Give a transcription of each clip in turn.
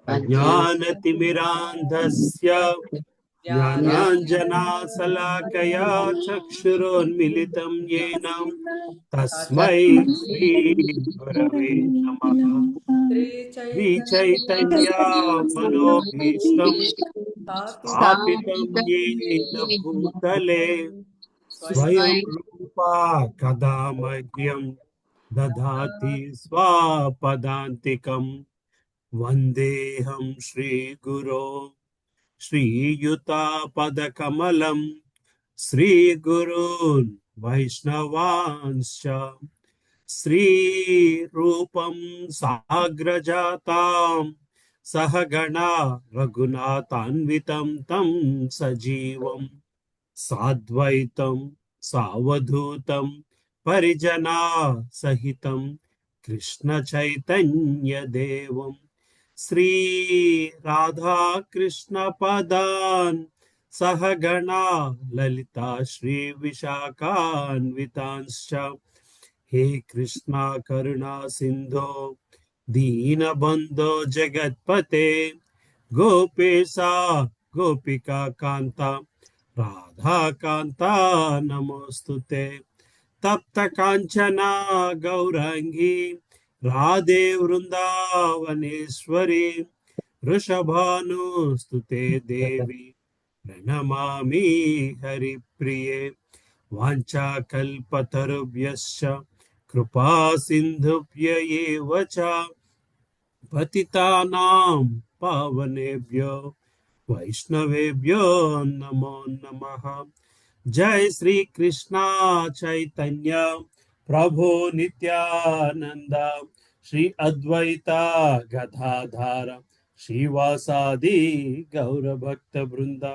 अज्ञानतिमिरान्धस्य ज्ञानाञ्जनाशलाकया चक्षुरोन्मिलितं येन तस्मै श्रीगुरवे नमः। श्रीचैतन्या मनोभीष्टं स्थापितं येन भूतले स्वयं रूपा कदा मह्यं ददाति स्वापदान्तिकम्। वन्देऽहं श्रीगुरो श्रीयुतापदकमलं श्रीगुरून् वैष्णवांश्च श्रीरूपं साग्रजातां सहगणा रघुनाथान्वितं तं सजीवं साद्वैतं सावधूतं परिजना सहितं कृष्णचैतन्यदेवं श्री राधा कृष्ण पदान् सहगणा ललिता श्री विशाखान्वितांश्च हे कृष्णा करुणा सिंधो दीनबंधो जगत्पते गोपेशा गोपिका कांता राधा कांता नमोस्तुते तप्त कांचना गौरांगी राधे वृंदावनेश्वरी वृषभानुस्तुते देवी प्रणमामि हरिप्रिये वाञ्छाकल्पतरुभ्यश्च कृपा सिन्धुभ्य एव च पतितानां पावनेभ्यो वैष्णवेभ्यो नमो नमः। जय श्री कृष्णा चैतन्य प्रभु नित्यानंद श्री अद्वैता गदाधर श्रीवासादि गौर भक्त वृंदा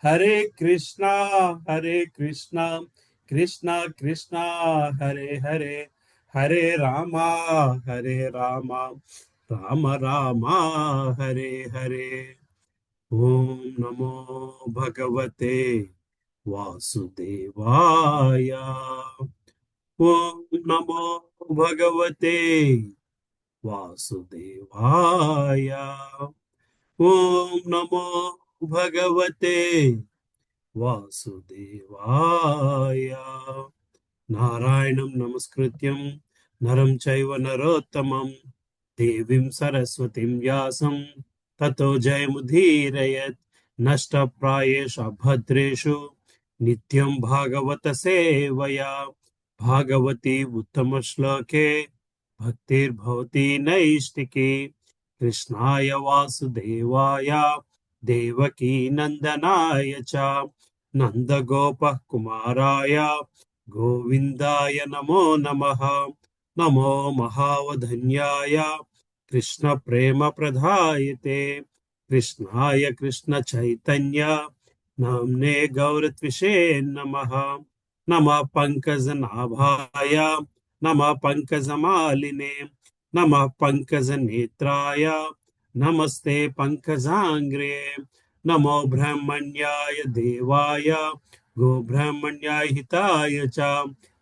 हरे कृष्णा कृष्णा कृष्णा हरे हरे हरे रामा राम रामा हरे हरे। ओम नमो भगवते वासुदेवाय। ओम नमो भगवते वासुदेवाय। ओम नमो भगवते वासुदेवाय। नारायणं नमस्कृत्यं नरं चैव नरोत्तमं देवीं सरस्वतीं व्यासं ततो जयमुदीरयेत्। नष्टप्रायेषु अभद्रेषु नित्यं भागवत सेवया भागवती उत्तमश्लोके भक्तिर्भवति नैष्टिकी। कृष्णाय वासुदेवाय देवकी नन्दनाय च नन्दगोपः कुमाराय गोविन्दाय नमो नमः। नमो महावधन्याय कृष्णप्रेमप्रदायते कृष्णाय कृष्णचैतन्य नाम्ने गौरत्विषे नमः। नमः पङ्कजनाभाय नमः पङ्कजमालिने नमः पङ्कजनेत्राय नमस्ते पङ्कजाङ्ग्रे। नमो ब्रह्मण्याय देवाय गोब्राह्मण्याय हिताय च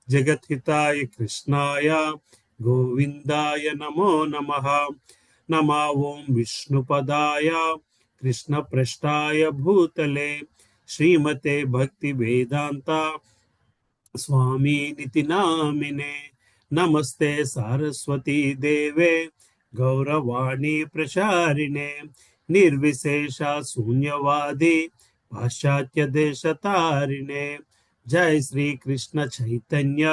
जगद्हिताय कृष्णाय गोविन्दाय नमो नमः। नमः ओं विष्णुपदाय कृष्णपृष्ठाय भूतले श्रीमते भक्ति वेदांता स्वामी निति नामिने। नमस्ते सारस्वती देवे गौरवाणी प्रचारिणे निर्विशेषा शून्यवादी पाश्चात्य देश तारिणे। जय श्री कृष्ण चैतन्य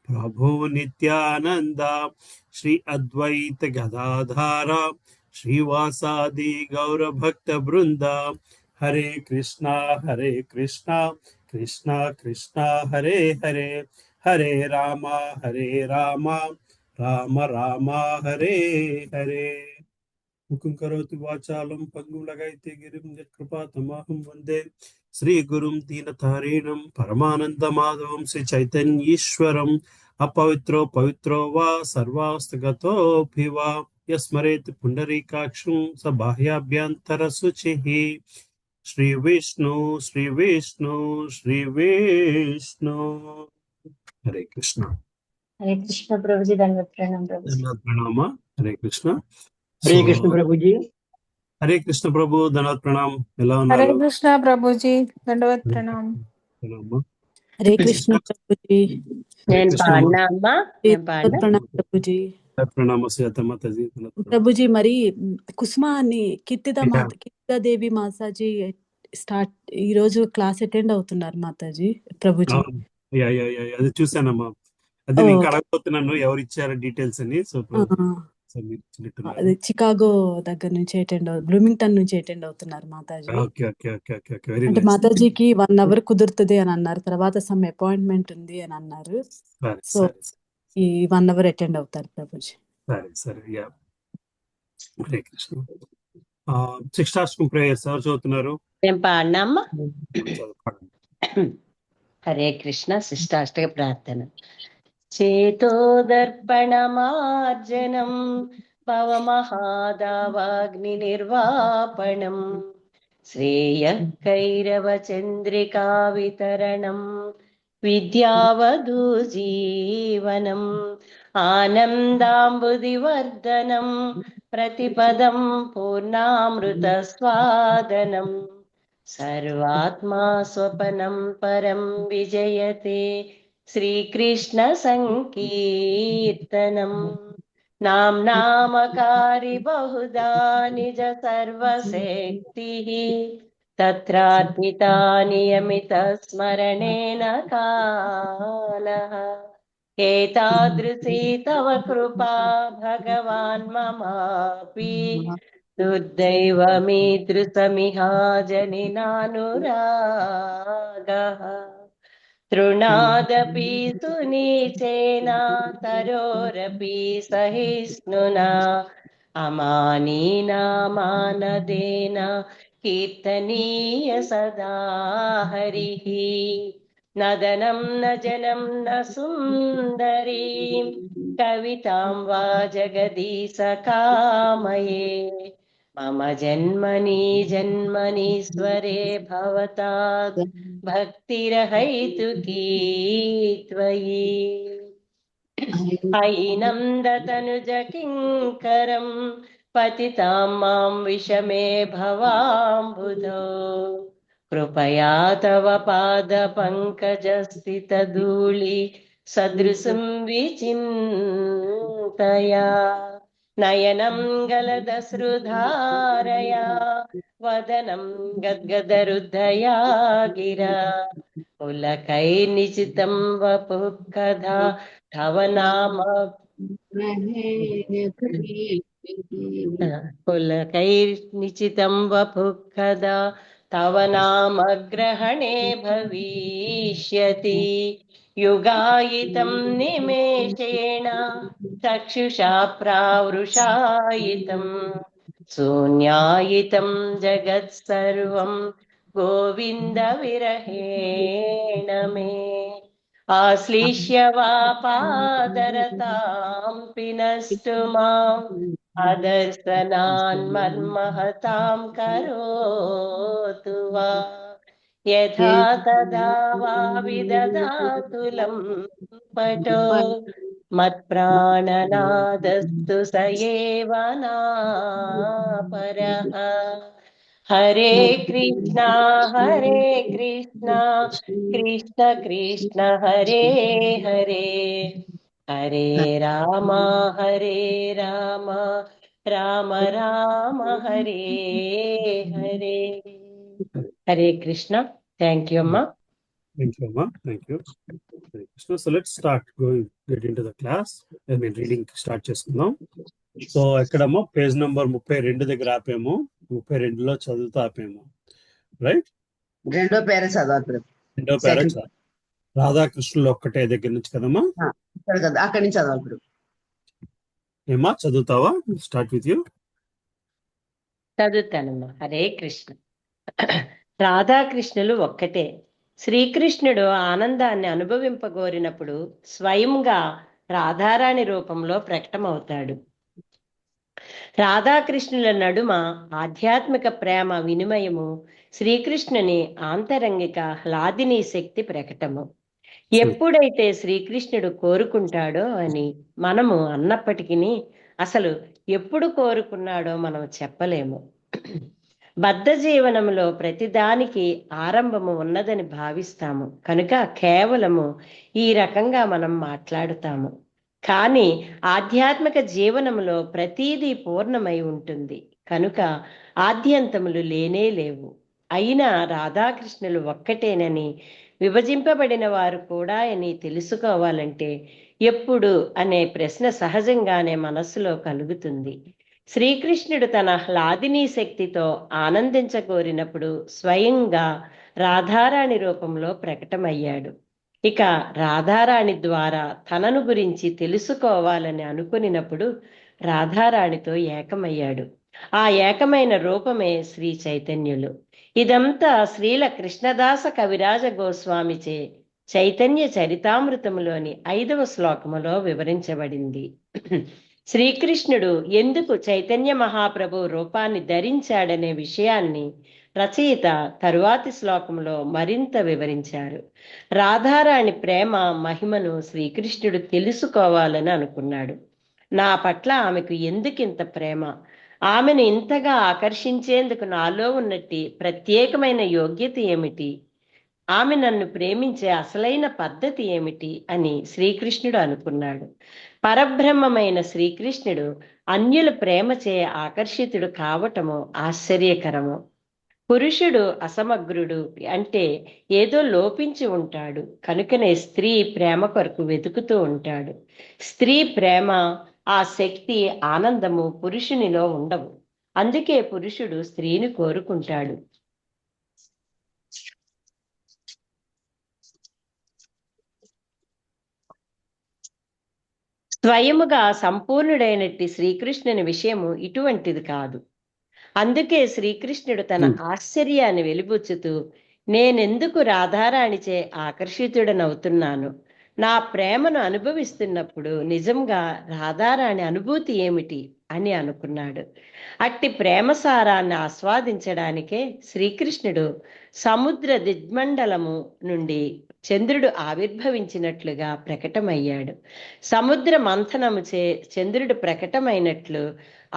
प्रभु नित्यानंद श्री अद्वैत गदाधारा श्रीवासादि गौर भक्त वृंदा हरे कृष्णा कृष्णा कृष्णा हरे हरे हरे राम राम हरे हरे। मुखं करोति वाचालं पङ्गुं लगायते गिरिं यत्कृपातमहं वन्दे श्रीगुरुं दीनतारिणं परमानन्दमाधवं श्रीचैतन्यीश्वरम् अपवित्रो पवित्रो वा सर्वास्तगतोऽपि वा यस्मरेत् पुण्डरीकाक्षं स बाह्याभ्यन्तरशुचिः। श्री विष्णु श्री विष्णु श्री विष्णु। हरे कृष्णा। हरे कृष्ण प्रभु जी, दंडवत प्रणाम प्रभु जी। ధన్యవాద ప్రణామ. హరే కృష్ణ. సో हरे कृष्ण प्रभु जी। హరే కృష్ణ ప్రభు, ధన్యవాద ప్రణాం. ఎలా हरे ఉన్నారు? कृष्ण प्रभु जी, दंडवत प्रणाम। ప్రణామ. हरे कृष्ण प्रभु जी। హరే నేను కృష్ణ. పాడినా అమ్మా, నేను పాడినా. प्रणाम प्रभु जी। ప్రణామ శ్రీత మాతాజీ. प्रभु जी మరి కుసుమాని కీర్తిద Yeah. మాత కీర్తిద దేవి మాతాజీ స్టార్ట్ ఈ రోజు క్లాస్ అటెండ్ అవుతున్నారు మాతాజీ ప్రభుజీ. అవును. యా యా యా, అది చూసానమ్మా. అది నేను అడగబోతున్నాను ఎవరు ఇచ్చారు డీటెయిల్స్ అని. సో అది చికాగో దగ్గర నుంచి బ్లూమింగ్టన్ నుంచి అటెండ్ అవుతున్నారు Mataji. Okay okay okay okay okay, very అంటే నైస్. మాతాజీకి 1 అవర్ కుదురుతుంది అని అన్నారు, తర్వాత సమ్ అపాయింట్మెంట్ ఉంది అని అన్నారు. సో ఈ 1 అవర్ అటెండ్ అవుతారు ప్రభుజీ. సరే సరే, యా. హరే కృష్ణ. శిక్షాష్టకం ప్రేయర్స్ ఎవరు చదువుతున్నారు? నేను పాడినా అమ్మా. చదువుకోండి. హరే కృష్ణ. శిష్టాష్టక ప్రార్థన. చేతోదర్పణమార్జనం పవమహాదావాగ్ని నిర్వాపణం శ్రేయః కైరవ చంద్రికా వితరణం విద్యావధూ జీవనం ఆనందాంబుదివర్ధనం ప్రతిపదం పూర్ణామృత స్వాదనం సర్వాత్మా స్వపనం పరం విజయతే శ్రీకృష్ణ సంకీర్తనం నామ్నామకారి బహుదా నిజ సర్వశక్తిః తత్రార్పితా నియమిత స్మరణేన కాలః ఏతాదృశీ తవ కృపా భగవాన్ మమాపి దుర్దైవమీదృశమిహా జనినానురాగః తృణాదపి సునీచేన తరోరపి సహిష్ణునా అమానీనా మానదేన కీర్తనీయ సదా హరిః నదనం న జనం న సుందరీం కవితాం వా జగదీశ కామయే మమ జన్మని జన్మనీశ్వరే భవతాత్ భక్తిరహైతుకీ త్వయి అయినం దతనుజ కింకరం పతితాం మాం విషమే భవాంబుధో కృపయా తవ పాద పంకజ స్థిత ధూళి సదృశం విచింతయా నయనం గలదశ్రుధారయా వదనం గద్గదరుద్ధయా గిరా పులకైర్నిచితం వపుః కథా తవ నామ పులకైర్నిచితం వపుః కథా తవ నామ గ్రహణే భవిష్యతి యుగాయితం నిమేషేణ చక్షుషా ప్రావృషాయితం శూన్యాయితం జగత్ సర్వం గోవింద విరహేణ మే ఆశ్లిష్య వా పాదరతాం పినస్తు మాం అదర్శనాన్ మన్మహతాం కరోతు వా యథా తదా వా విదధాతులం పటో మత్ప్రాణనాదస్తు స ఏవ నాపరః హరే కృష్ణ కృష్ణ కృష్ణ హరే హరే హరే రామ రామ రామ హరే హరే. హరే కృష్ణ. థ్యాంక్ యూ అమ్మా. Thank you, Amma. Thank you. Hare Krishna. So let's start get into the class. Reading start చేసుకుందాం. సో ఎక్కడమ్మో పేజ్ నంబర్ 32 దగ్గర ఆపాము. 32లో చదువుతూ ఆపాము, రైట్? రెండో పేర చదవాలి. రెండో పేర రాధాకృష్ణులు ఒక్కటే దగ్గర నుంచి కదమ్మా? అక్కడి నుంచి చదవాలి. ఏమా చదువుతావా? Start with you. చదువుతానమ్మా. హరే కృష్ణ. రాధాకృష్ణులు ఒక్కటే. శ్రీకృష్ణుడు ఆనందాన్ని అనుభవింపగోరినప్పుడు స్వయంగా రాధారాణి రూపంలో ప్రకటమవుతాడు. రాధాకృష్ణుల నడుమ ఆధ్యాత్మిక ప్రేమ వినిమయము శ్రీకృష్ణుని ఆంతరంగిక హ్లాదిని శక్తి ప్రకటము. ఎప్పుడైతే శ్రీకృష్ణుడు కోరుకుంటాడో అని మనము అన్నప్పటికీ అసలు ఎప్పుడు కోరుకున్నాడో మనం చెప్పలేము. బద్ధ జీవనంలో ప్రతిదానికి ఆరంభము ఉన్నదని భావిస్తాము కనుక కేవలము ఈ రకంగా మనం మాట్లాడుతాము. కానీ ఆధ్యాత్మిక జీవనంలో ప్రతీదీ పూర్ణమై ఉంటుంది కనుక ఆద్యంతములు లేనే లేవు. అయినా రాధాకృష్ణులు ఒక్కటేనని, విభజింపబడిన వారు కూడా అని తెలుసుకోవాలంటే ఎప్పుడు అనే ప్రశ్న సహజంగానే మనస్సులో కలుగుతుంది. శ్రీకృష్ణుడు తన హ్లాదినీ శక్తితో ఆనందించకోరినప్పుడు స్వయంగా రాధారాణి రూపంలో ప్రకటమయ్యాడు. ఇక రాధారాణి ద్వారా తనను గురించి తెలుసుకోవాలని అనుకునినప్పుడు రాధారాణితో ఏకమయ్యాడు. ఆ ఏకమైన రూపమే శ్రీ చైతన్యులు. ఇదంతా శ్రీల కృష్ణదాస కవిరాజ గోస్వామిచే చైతన్య చరితామృతములోని 5వ శ్లోకములో వివరించబడింది. శ్రీకృష్ణుడు ఎందుకు చైతన్య మహాప్రభు రూపాన్ని ధరించాడనే విషయాన్ని రచయిత తరువాతి శ్లోకంలో మరింత వివరించారు. రాధారాణి ప్రేమ మహిమను శ్రీకృష్ణుడు తెలుసుకోవాలని అనుకున్నాడు. నా పట్ల ఆమెకు ఎందుకింత ప్రేమ, ఆమెను ఇంతగా ఆకర్షించేందుకు నాలో ఉన్నట్టి ప్రత్యేకమైన యోగ్యత ఏమిటి, ఆమె నన్ను ప్రేమించే అసలైన పద్ధతి ఏమిటి అని శ్రీకృష్ణుడు అనుకున్నాడు. పరబ్రహ్మమైన శ్రీకృష్ణుడు అన్యుల ప్రేమచే ఆకర్షితుడు కావటము ఆశ్చర్యకరము. పురుషుడు అసమగ్రుడు అంటే ఏదో లోపించి ఉంటాడు కనుకనే స్త్రీ ప్రేమ కొరకు వెతుకుతూ ఉంటాడు. స్త్రీ ప్రేమ, ఆ శక్తి, ఆనందము పురుషునిలో ఉండవు. అందుకే పురుషుడు స్త్రీని కోరుకుంటాడు. స్వయముగా సంపూర్ణుడైనట్టి శ్రీకృష్ణుని విషయము ఇటువంటిది కాదు. అందుకే శ్రీకృష్ణుడు తన ఆశ్చర్యాన్ని వెలిబుచ్చుతూ, నేనెందుకు రాధారాణిచే ఆకర్షితుడనవుతున్నాను, నా ప్రేమను అనుభవిస్తున్నప్పుడు నిజంగా రాధారాణి అనుభూతి ఏమిటి అని అనుకున్నాడు. అట్టి ప్రేమసారాన్ని ఆస్వాదించడానికే శ్రీకృష్ణుడు సముద్ర దిగ్మండలము నుండి చంద్రుడు ఆవిర్భవించినట్లుగా ప్రకటమయ్యాడు. సముద్ర మంథనముచే చంద్రుడు ప్రకటమైనట్లు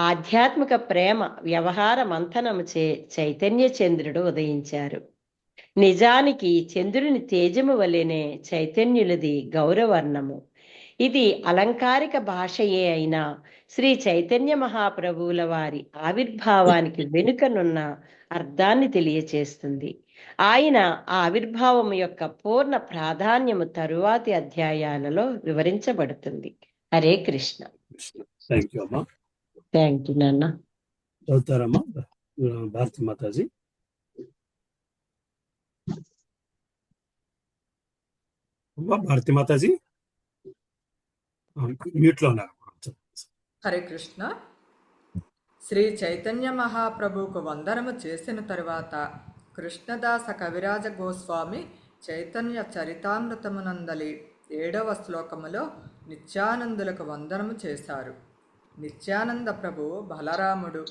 ఆధ్యాత్మిక ప్రేమ వ్యవహార మంథనముచే చైతన్య చంద్రుడు ఉదయించారు. నిజానికి చంద్రుని తేజము వలెనే చైతన్యులది గౌరవర్ణము. ఇది అలంకారిక భాషయే అయినా శ్రీ చైతన్య మహాప్రభువుల వారి ఆవిర్భావానికి వెనుకనున్న అర్థాన్ని తెలియచేస్తుంది. ఆయన ఆవిర్భావం యొక్క పూర్ణ ప్రాధాన్యము తరువాతి అధ్యాయాలలో వివరించబడుతుంది. హరే కృష్ణ. థ్యాంక్ యూ అమ్మా. థ్యాంక్ యూ నాన్న. చదువుతారమ్మా భారతి మాతాజీ. భారతి మాతాజీ మ్యూట్ లో ఉన్నారు. హరే కృష్ణ. శ్రీ చైతన్య మహాప్రభువుకు వందనము చేసిన తరువాత కృష్ణదాస కవిరాజ గోస్వామి చైతన్య చరితామృతమునందలి 7వ శ్లోకములో నిత్యానందులకు వందనము చేశారు. నిత్యానంద ప్రభు బలరాముడు.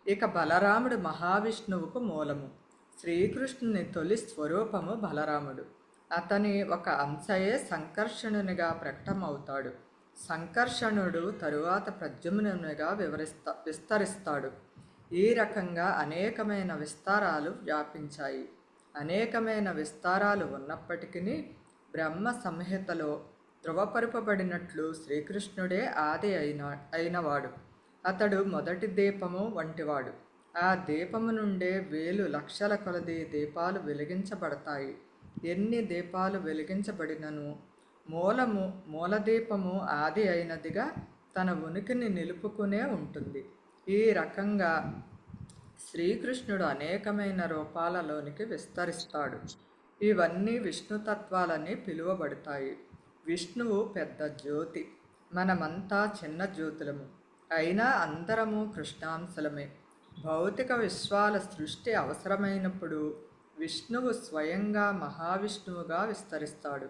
ఇక బలరాముడు మహావిష్ణువుకు మూలము. శ్రీకృష్ణుని తొలి స్వరూపము బలరాముడు. అతని ఒక అంశయే సంకర్షణునిగా ప్రకటమవుతాడు. సంకర్షణుడు తరువాత ప్రద్యుమ్నునిగా విస్తరిస్తాడు. ఈ రకంగా అనేకమైన విస్తారాలు వ్యాపించాయి. అనేకమైన విస్తారాలు ఉన్నప్పటికీ బ్రహ్మ సంహితలో ధృవపరుపబడినట్లు శ్రీకృష్ణుడే ఆది అయినవాడు. అతడు మొదటి దీపము వంటివాడు. ఆ దీపము నుండే వేలు లక్షల కొలది దీపాలు వెలిగించబడతాయి. ఎన్ని దీపాలు వెలిగించబడినను మూలదీపము ఆది అయినదిగా తన ఉనికిని నిలుపుకునే ఉంటుంది. ఈ రకంగా శ్రీకృష్ణుడు అనేకమైన రూపాలలోనికి విస్తరిస్తాడు. ఇవన్నీ విష్ణుతత్వాలని పిలువబడతాయి. విష్ణువు పెద్ద జ్యోతి, మనమంతా చిన్న జ్యోతులము. అయినా అందరము కృష్ణాంశలమే. భౌతిక విశ్వాల సృష్టి అవసరమైనప్పుడు విష్ణువు స్వయంగా మహావిష్ణువుగా విస్తరిస్తాడు.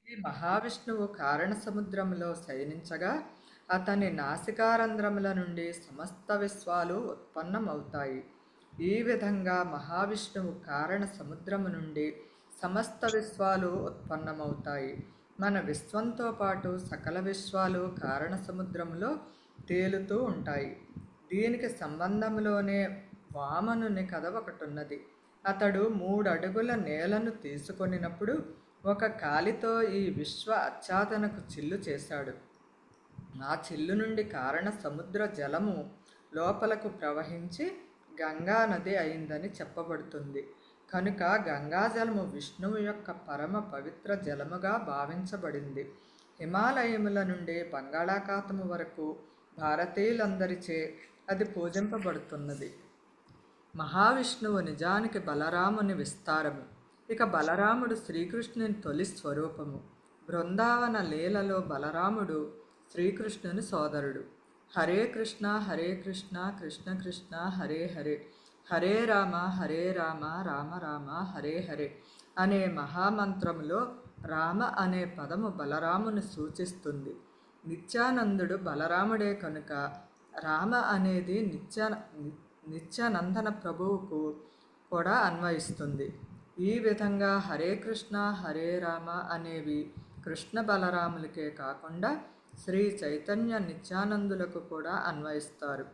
ఈ మహావిష్ణువు కారణ సముద్రంలో శయనించగా అతని నాసికారంధ్రముల నుండి సమస్త విశ్వాలు ఉత్పన్నమవుతాయి. ఈ విధంగా మహావిష్ణువు కారణ సముద్రము నుండి సమస్త విశ్వాలు ఉత్పన్నమవుతాయి. మన విశ్వంతో పాటు సకల విశ్వాలు కారణ సముద్రంలో తేలుతూ ఉంటాయి. దీనికి సంబంధంలోనే వామనుని కథ ఒకటున్నది. అతడు 3 అడుగుల నేలను తీసుకొనినప్పుడు ఒక కాలితో ఈ విశ్వ అచ్చాదనకు చిల్లు చేశాడు. ఆ చిల్లు నుండి కారణ సముద్ర జలము లోపలకు ప్రవహించి గంగా నది అయిందని చెప్పబడుతుంది. కనుక గంగాజలము విష్ణువు యొక్క పరమ పవిత్ర జలముగా భావించబడింది. హిమాలయముల నుండి బంగాళాఖాతము వరకు భారతీయులందరిచే అది పూజింపబడుతున్నది. మహావిష్ణువు నిజానికి బలరాముని విస్తారము. ఇక బలరాముడు శ్రీకృష్ణుని తొలి స్వరూపము. బృందావన లీలలో బలరాముడు శ్రీకృష్ణుని సోదరుడు. హరే కృష్ణ కృష్ణ కృష్ణ హరే హరే, హరే రామ రామ రామ హరే హరే అనే మహామంత్రములో రామ అనే పదము బలరాముని సూచిస్తుంది. నిత్యానందుడు బలరాముడే కనుక రామ అనేది నిత్యానందన ప్రభువుకు కూడా అన్వయిస్తుంది. ఈ విధంగా హరే కృష్ణ హరే రామ అనేవి కృష్ణ బలరాములకే కాకుండా శ్రీ చైతన్య నిత్యానందులకు కూడా అన్వయిస్తారు.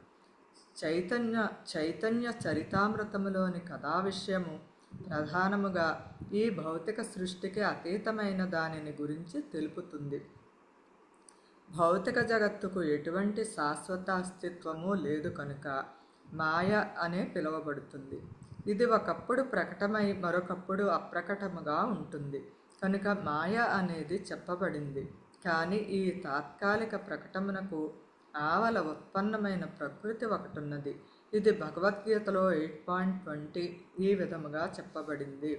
చైతన్య చరితామృతములోని కథా విషయము ప్రధానముగా ఈ భౌతిక సృష్టికి అతీతమైన దానిని గురించి తెలుపుతుంది. భౌతిక జగత్తుకు ఎటువంటి శాశ్వత అస్తిత్వము లేదు కనుక మాయ అనే పిలువబడుతుంది. ఇది ఒకప్పుడు ప్రకటమై మరొకప్పుడు అప్రకటముగా ఉంటుంది కనుక మాయ అనేది చెప్పబడింది. కానీ ఈ తాత్కాలిక ప్రకటనకు ఆవల ఉత్పన్నమైన ప్రకృతి ఒకటున్నది. ఇది భగవద్గీతలో 8.20 ఈ విధముగా చెప్పబడింది.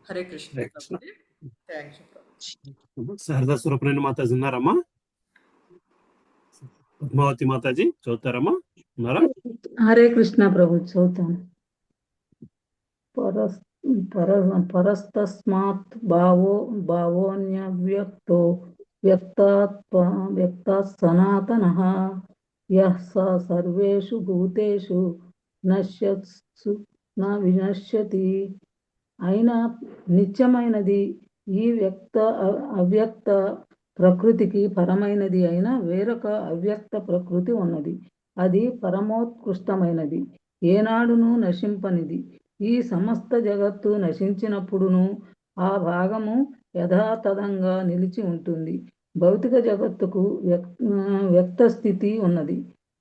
హరే కృష్ణ. థ్యాంక్స్. శారదా స్వరూపరేణి మాతాజీ ఉన్నారమ్మా? పద్మావతి మాతాజీ చదువుతారమ్మా? ఉన్నారా? హరే కృష్ణ ప్రభు, చదువుతాను. పరస్తస్మాత్ భావోన్యవ్యక్తో వ్యక్తాత్ సనాతనః యః స సర్వేషు భూతేషు నశ్యత్సు న వినశ్యతి. అయినా నిత్యమైనది ఈ అవ్యక్త ప్రకృతికి పరమైనది అయిన వేరొక అవ్యక్త ప్రకృతి ఉన్నది. అది పరమోత్కృష్టమైనది, ఏనాడును నశింపనిది. ఈ సమస్త జగత్తు నశించినప్పుడును ఆ భాగము యథాతథంగా నిలిచి ఉంటుంది. భౌతిక జగత్తుకు వ్యక్త స్థితి ఉన్నది,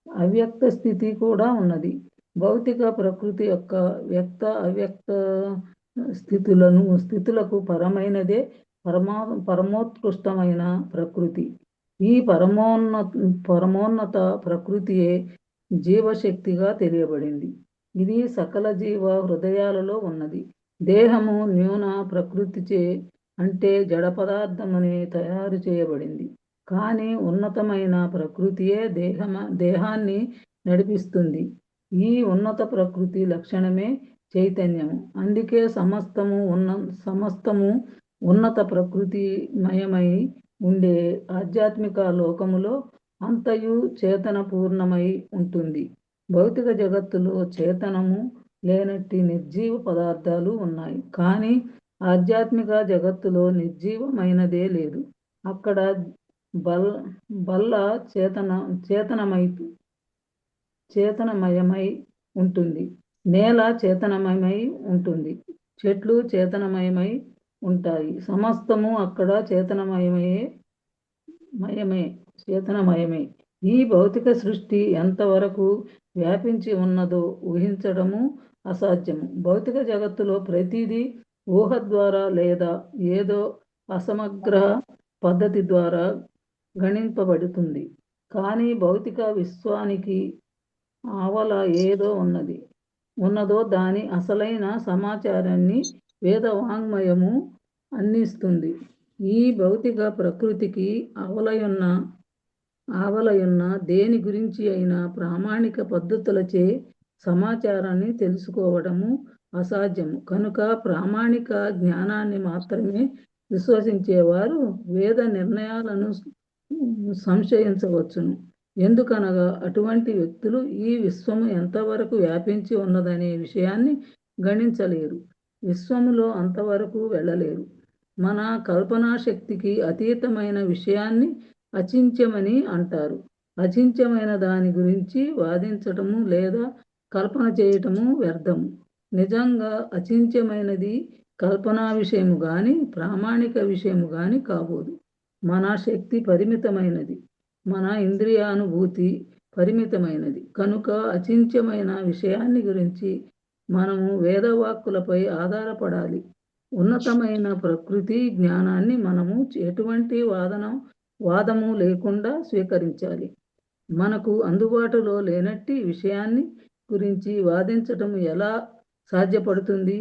అవ్యక్త స్థితి కూడా ఉన్నది. భౌతిక ప్రకృతి యొక్క వ్యక్త అవ్యక్త స్థితులకు పరమైనదే పరమోత్కృష్టమైన ప్రకృతి. ఈ పరమోన్నత ప్రకృతియే జీవశక్తిగా తెలియబడింది. ఇది సకల జీవ హృదయాలలో ఉన్నది. దేహము న్యూన ప్రకృతిచే అంటే జడ పదార్థముని తయారు చేయబడింది. కానీ ఉన్నతమైన ప్రకృతియే దేహాన్ని నడిపిస్తుంది. ఈ ఉన్నత ప్రకృతి లక్షణమే చైతన్యము. అందుకే సమస్తము ఉన్నత ప్రకృతిమయమై ఉండే ఆధ్యాత్మిక లోకములో అంతయు చేతన పూర్ణమై ఉంటుంది. భౌతిక జగత్తులో చేతనము లేనట్టి నిర్జీవ పదార్థాలు ఉన్నాయి. కానీ ఆధ్యాత్మిక జగత్తులో నిర్జీవమైనదే లేదు. అక్కడ బల్ల చేతనమయమై ఉంటుంది, నేల చేతనమయమై ఉంటుంది, చెట్లు చేతనమయమై ఉంటాయి. సమస్తము అక్కడ చేతనమయమే. ఈ భౌతిక సృష్టి ఎంతవరకు వ్యాపించి ఉన్నదో ఊహించడము అసాధ్యము. భౌతిక జగత్తులో ప్రతిదీ ఊహ ద్వారా లేదా ఏదో అసమగ్ర పద్ధతి ద్వారా గణింపబడుతుంది. కానీ భౌతిక విశ్వానికి ఆవల ఏదో ఉన్నదో దాని అసలైన సమాచారాన్ని వేదవాంగ్మయము అందిస్తుంది. ఈ భౌతిక ప్రకృతికి ఆవలయున్న దేని గురించి అయినా ప్రామాణిక పద్ధతులచే సమాచారాన్ని తెలుసుకోవడము అసాధ్యము. కనుక ప్రామాణిక జ్ఞానాన్ని మాత్రమే విశ్వసించేవారు వేద నిర్ణయాలను సంశయించవచ్చును. ఎందుకనగా అటువంటి వ్యక్తులు ఈ విశ్వము ఎంతవరకు వ్యాపించి ఉన్నదనే విషయాన్ని గణించలేరు, విశ్వములో అంతవరకు వెళ్ళలేరు. మన కల్పనా శక్తికి అతీతమైన విషయాన్ని అచింత్యమని అంటారు. అచింత్యమైన దాని గురించి వాదించటము లేదా కల్పన చేయటము వ్యర్థము. నిజంగా అచింత్యమైనది కల్పనా విషయము గాని ప్రామాణిక విషయము గాని కాబోదు. మన శక్తి పరిమితమైనది, మన ఇంద్రియానుభూతి పరిమితమైనది కనుక అచింత్యమైన విషయాన్ని గురించి మనము వేదవాక్కులపై ఆధారపడాలి. ఉన్నతమైన ప్రకృతి జ్ఞానాన్ని మనము ఎటువంటి వాదము లేకుండా స్వీకరించాలి. మనకు అందుబాటులో లేనట్టి విషయాన్ని గురించి వాదించటం ఎలా సాధ్యపడుతుంది?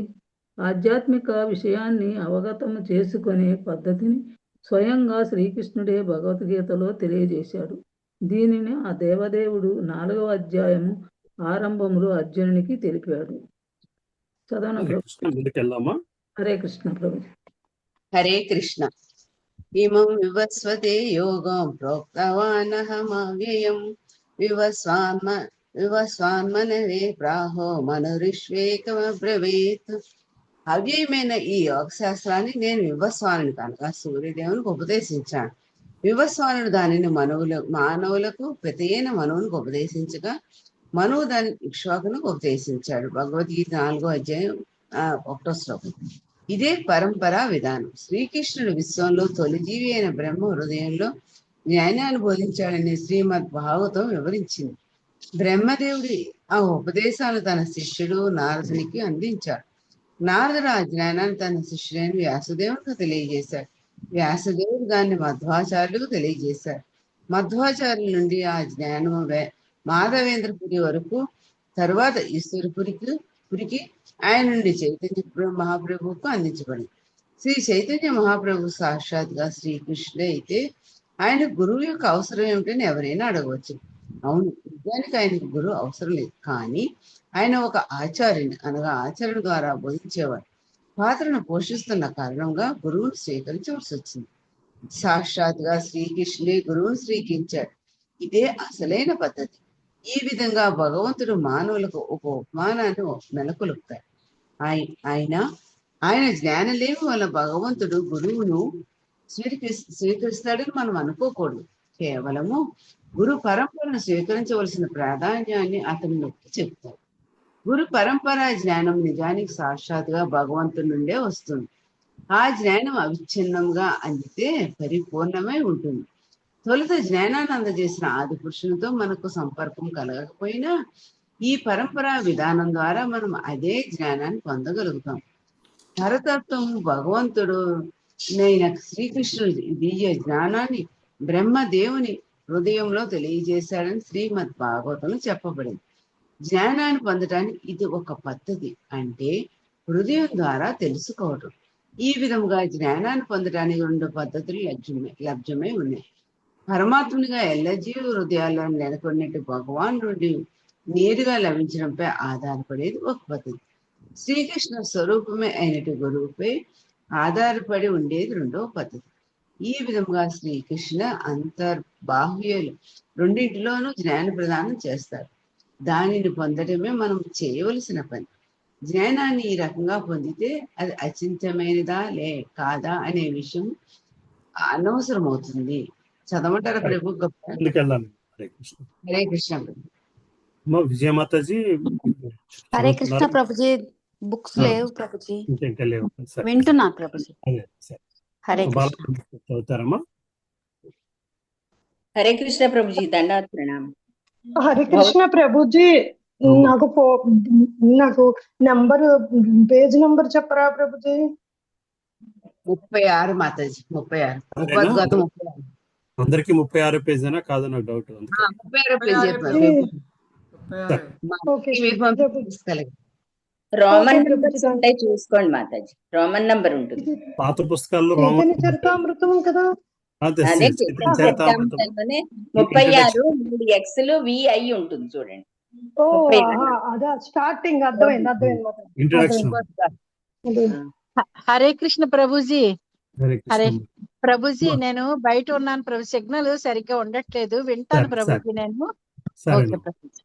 ఆధ్యాత్మిక విషయాన్ని అవగతము చేసుకునే పద్ధతిని స్వయంగా శ్రీకృష్ణుడే భగవద్గీతలో తెలియజేశాడు. దీనిని ఆ దేవదేవుడు 4వ అధ్యాయము ఆరంభములో అర్జునునికి తెలిపాడు. చదవన ప్రభు. హరే కృష్ణ ప్రభు. హరే కృష్ణ. ఇమం వివస్వతే యోగం ప్రోక్తవానహమవ్యయం వివస్వాన్మనరే ప్రాహో మనురిష్వేకమబ్రవీత్. అవ్యయమైన ఈ యోగ శాస్త్రాన్ని నేను వివస్వానుని కనుక సూర్యదేవునికి ఉపదేశించాను. వివస్వానుడు దానిని మానవులకు ప్రతియైన మనువునికి ఉపదేశించగా మనువు దాని ఇక్ష్వాకునికి ఉపదేశించాడు. భగవద్గీత 4వ అధ్యాయం 1వ శ్లోకం. ఇదే పరంపరా విధానం. శ్రీకృష్ణుడు విశ్వంలో తొలి జీవి అయిన బ్రహ్మ హృదయంలో జ్ఞానాన్ని బోధించాడని శ్రీమద్ భాగవతం వివరించింది. బ్రహ్మదేవుడి ఆ ఉపదేశాలు తన శిష్యుడు నారదునికి అందించాడు. నారదుడు ఆ జ్ఞానాన్ని తన శిష్యుడైన వ్యాసదేవునికి తెలియజేశాడు. వ్యాసదేవుడు దాన్ని మధ్వాచార్యులకు తెలియజేశాడు. మధ్వాచార్యుల నుండి ఆ జ్ఞానము మాధవేంద్రపురి వరకు, తరువాత ఈశ్వరపురికి ఆయన నుండి చైతన్య మహాప్రభువుకు అందించబడింది. శ్రీ చైతన్య మహాప్రభు సాక్షాత్గా శ్రీకృష్ణుడే అయితే ఆయన గురువు యొక్క అవసరం ఏమిటని ఎవరైనా అడగవచ్చు. అవును, నిజానికి ఆయనకు గురువు అవసరం లేదు. కానీ ఆయన ఒక ఆచార్యుని అనగా ఆచరణ ద్వారా బోధించేవాడు. పాత్రను పోషిస్తున్న కారణంగా గురువును స్వీకరించవలసి వచ్చింది. సాక్షాత్గా శ్రీకృష్ణుడే గురువును స్వీకరించాడు. ఇదే అసలైన పద్ధతి. ఈ విధంగా భగవంతుడు మానవులకు ఒక ఉపమానాన్ని నెలకొల్పుతాడు. ఆయన జ్ఞానలేమి వల్ల భగవంతుడు గురువును స్వీకరిస్తాడని మనం అనుకోకూడదు. కేవలము గురు పరంపరను స్వీకరించవలసిన ప్రాధాన్యాన్ని అతను నొక్కి చెప్తాడు. గురు పరంపర జ్ఞానం నిజానికి సాక్షాత్గా భగవంతుడి నుండే వస్తుంది. ఆ జ్ఞానం అవిచ్ఛిన్నంగా అందితే పరిపూర్ణమై ఉంటుంది. తొలుత జ్ఞానాన్ని అందజేసిన ఆది పురుషునితో మనకు సంపర్కం కలగకపోయినా ఈ పరంపరా విధానం ద్వారా మనం అదే జ్ఞానాన్ని పొందగలుగుతాం. పరతత్వం భగవంతుడు నైన శ్రీకృష్ణుడు దివ్య జ్ఞానాన్ని బ్రహ్మదేవుని హృదయంలో తెలియజేశాడని శ్రీమద్ భాగవతంలో చెప్పబడింది. జ్ఞానాన్ని పొందడానికి ఇది ఒక పద్ధతి, అంటే హృదయం ద్వారా తెలుసుకోవటం. ఈ విధంగా జ్ఞానాన్ని పొందడానికి 2 పద్ధతులు లభ్యమై ఉన్నాయి. పరమాత్మునిగా ఎల్లజీవి హృదయాల్లో నెలకొన్నట్టు భగవాన్ నుండి నేరుగా లభించడంపై ఆధారపడేది ఒక పద్ధతి. శ్రీకృష్ణ స్వరూపమే అయినట్టు గురువుపై ఆధారపడి ఉండేది 2వ పద్ధతి. ఈ విధంగా శ్రీకృష్ణ అంతర్బాహ్యులు రెండింటిలోనూ జ్ఞాన ప్రదానం చేస్తారు. దానిని పొందడమే మనం చేయవలసిన పని. జ్ఞానాన్ని ఈ రకంగా పొందితే అది అచింత్యమైనదా కాదా అనే విషయం అనవసరం అవుతుంది. చదవమంటారా ప్రభు? హరే కృష్ణ. విజయమాతాజీ. హరే కృష్ణ ప్రభుజీ. బుక్స్ లేవు ప్రభుజీ, వింటున్నా ప్రభుజీ. హరే చదువుతారమ్మా? హరే కృష్ణ ప్రభుజీ. దండాత్ ప్రణామం. హరే కృష్ణ ప్రభుజీ. నాకు నంబర్, పేజ్ నంబర్ చెప్పరా ప్రభుజీ? 36 మాతాజీ. 36. అందరికి 36 పేజ్ అయినా కాదు, నాకు డౌట్. 36 పేజ్ రోమన్ నంబర్స్ ఉంటాయి, చూసుకోండి మాతాజీ. రోమన్ నంబర్ ఉంటుంది. పాత పుస్తకాల్లో చరితామృతం కదా. అదే 36 3 ఎక్స్లు VI ఉంటుంది చూడండి. స్టార్టింగ్ అర్థమైంది. హరే కృష్ణ ప్రభుజీ. హరే ప్రభుజీ, నేను బయట ఉన్నాను ప్రభు, సిగ్నల్ సరిగ్గా ఉండట్లేదు. వింటాను ప్రభుజీ నేను. ఓకే ప్రభుజీ.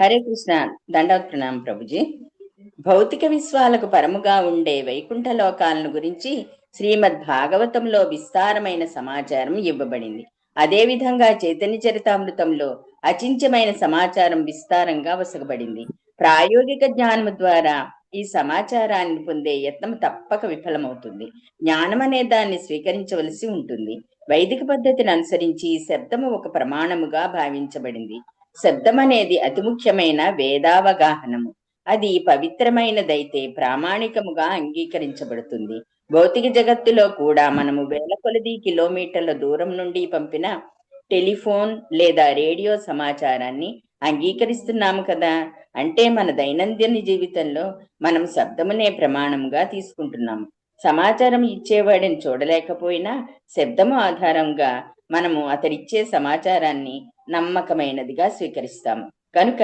హరే కృష్ణ. దండాత్ ప్రణామం ప్రభుజీ. భౌతిక విశ్వాలకు పరముగా ఉండే వైకుంఠ లోకాలను గురించి శ్రీమద్ భాగవతంలో విస్తారమైన సమాచారం ఇవ్వబడింది. అదేవిధంగా చైతన్య చరితామృతంలో అచించమైన సమాచారం విస్తారంగా వసగబడింది. ప్రాయోగిక జ్ఞానము ద్వారా ఈ సమాచారాన్ని పొందే యత్నం తప్పక విఫలమవుతుంది. జ్ఞానం అనే దాన్ని స్వీకరించవలసి ఉంటుంది. వైదిక పద్ధతిని అనుసరించి శబ్దము ఒక ప్రమాణముగా భావించబడింది. శబ్దం అనేది అతి ముఖ్యమైన వేదావగాహనము. అది పవిత్రమైనదైతే ప్రామాణికముగా అంగీకరించబడుతుంది. భౌతిక జగత్తులో కూడా మనము వేల కొలది కిలోమీటర్ల దూరం నుండి పంపిన టెలిఫోన్ లేదా రేడియో సమాచారాన్ని అంగీకరిస్తున్నాము కదా. అంటే మన దైనందిన జీవితంలో మనం శబ్దమునే ప్రమాణంగా తీసుకుంటున్నాము. సమాచారం ఇచ్చేవాడిని చూడలేకపోయినా శబ్దము ఆధారంగా మనము అతడిచ్చే సమాచారాన్ని నమ్మకమైనదిగా స్వీకరిస్తాము. కనుక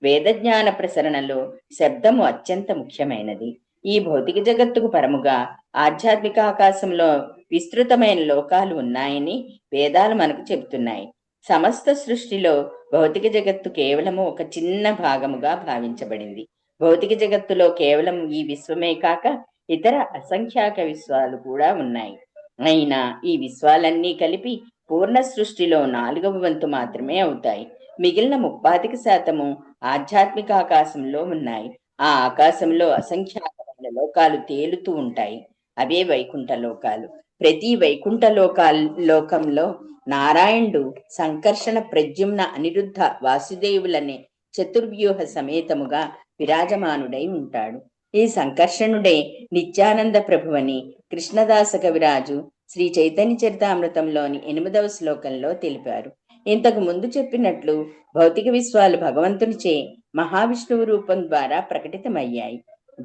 వేదజ్ఞాన ప్రసరణలో శబ్దము అత్యంత ముఖ్యమైనది. ఈ భౌతిక జగత్తుకు పరముగా ఆధ్యాత్మిక ఆకాశంలో విస్తృతమైన లోకాలు ఉన్నాయని వేదాలు మనకు చెబుతున్నాయి. సమస్త సృష్టిలో భౌతిక జగత్తు కేవలము ఒక చిన్న భాగముగా భావించబడింది. భౌతిక జగత్తులో కేవలం ఈ విశ్వమే కాక ఇతర అసంఖ్యాక విశ్వాలు కూడా ఉన్నాయి. అయినా ఈ విశ్వాలన్నీ కలిపి పూర్ణ సృష్టిలో 4వ వంతు మాత్రమే అవుతాయి. మిగిలిన 35% ఆధ్యాత్మిక ఆకాశంలో ఉన్నాయి. ఆ ఆకాశంలో అసంఖ్యాకమైన లోకాలు తేలుతూ ఉంటాయి. అవే వైకుంఠ లోకాలు. ప్రతి వైకుంఠ లోకంలో నారాయణుడు సంకర్షణ, ప్రద్యుమ్న, అనిరుద్ధ, వాసుదేవులనే చతుర్వ్యూహ సమేతముగా విరాజమానుడై ఉంటాడు. ఈ సంకర్షణుడే నిత్యానంద ప్రభువని కృష్ణదాస కవిరాజు శ్రీ చైతన్య చరితామృతంలోని 8వ శ్లోకంలో తెలిపారు. ఇంతకు ముందు చెప్పినట్లు భౌతిక విశ్వాలు భగవంతునిచే మహావిష్ణువు రూపం ద్వారా ప్రకటితమయ్యాయి.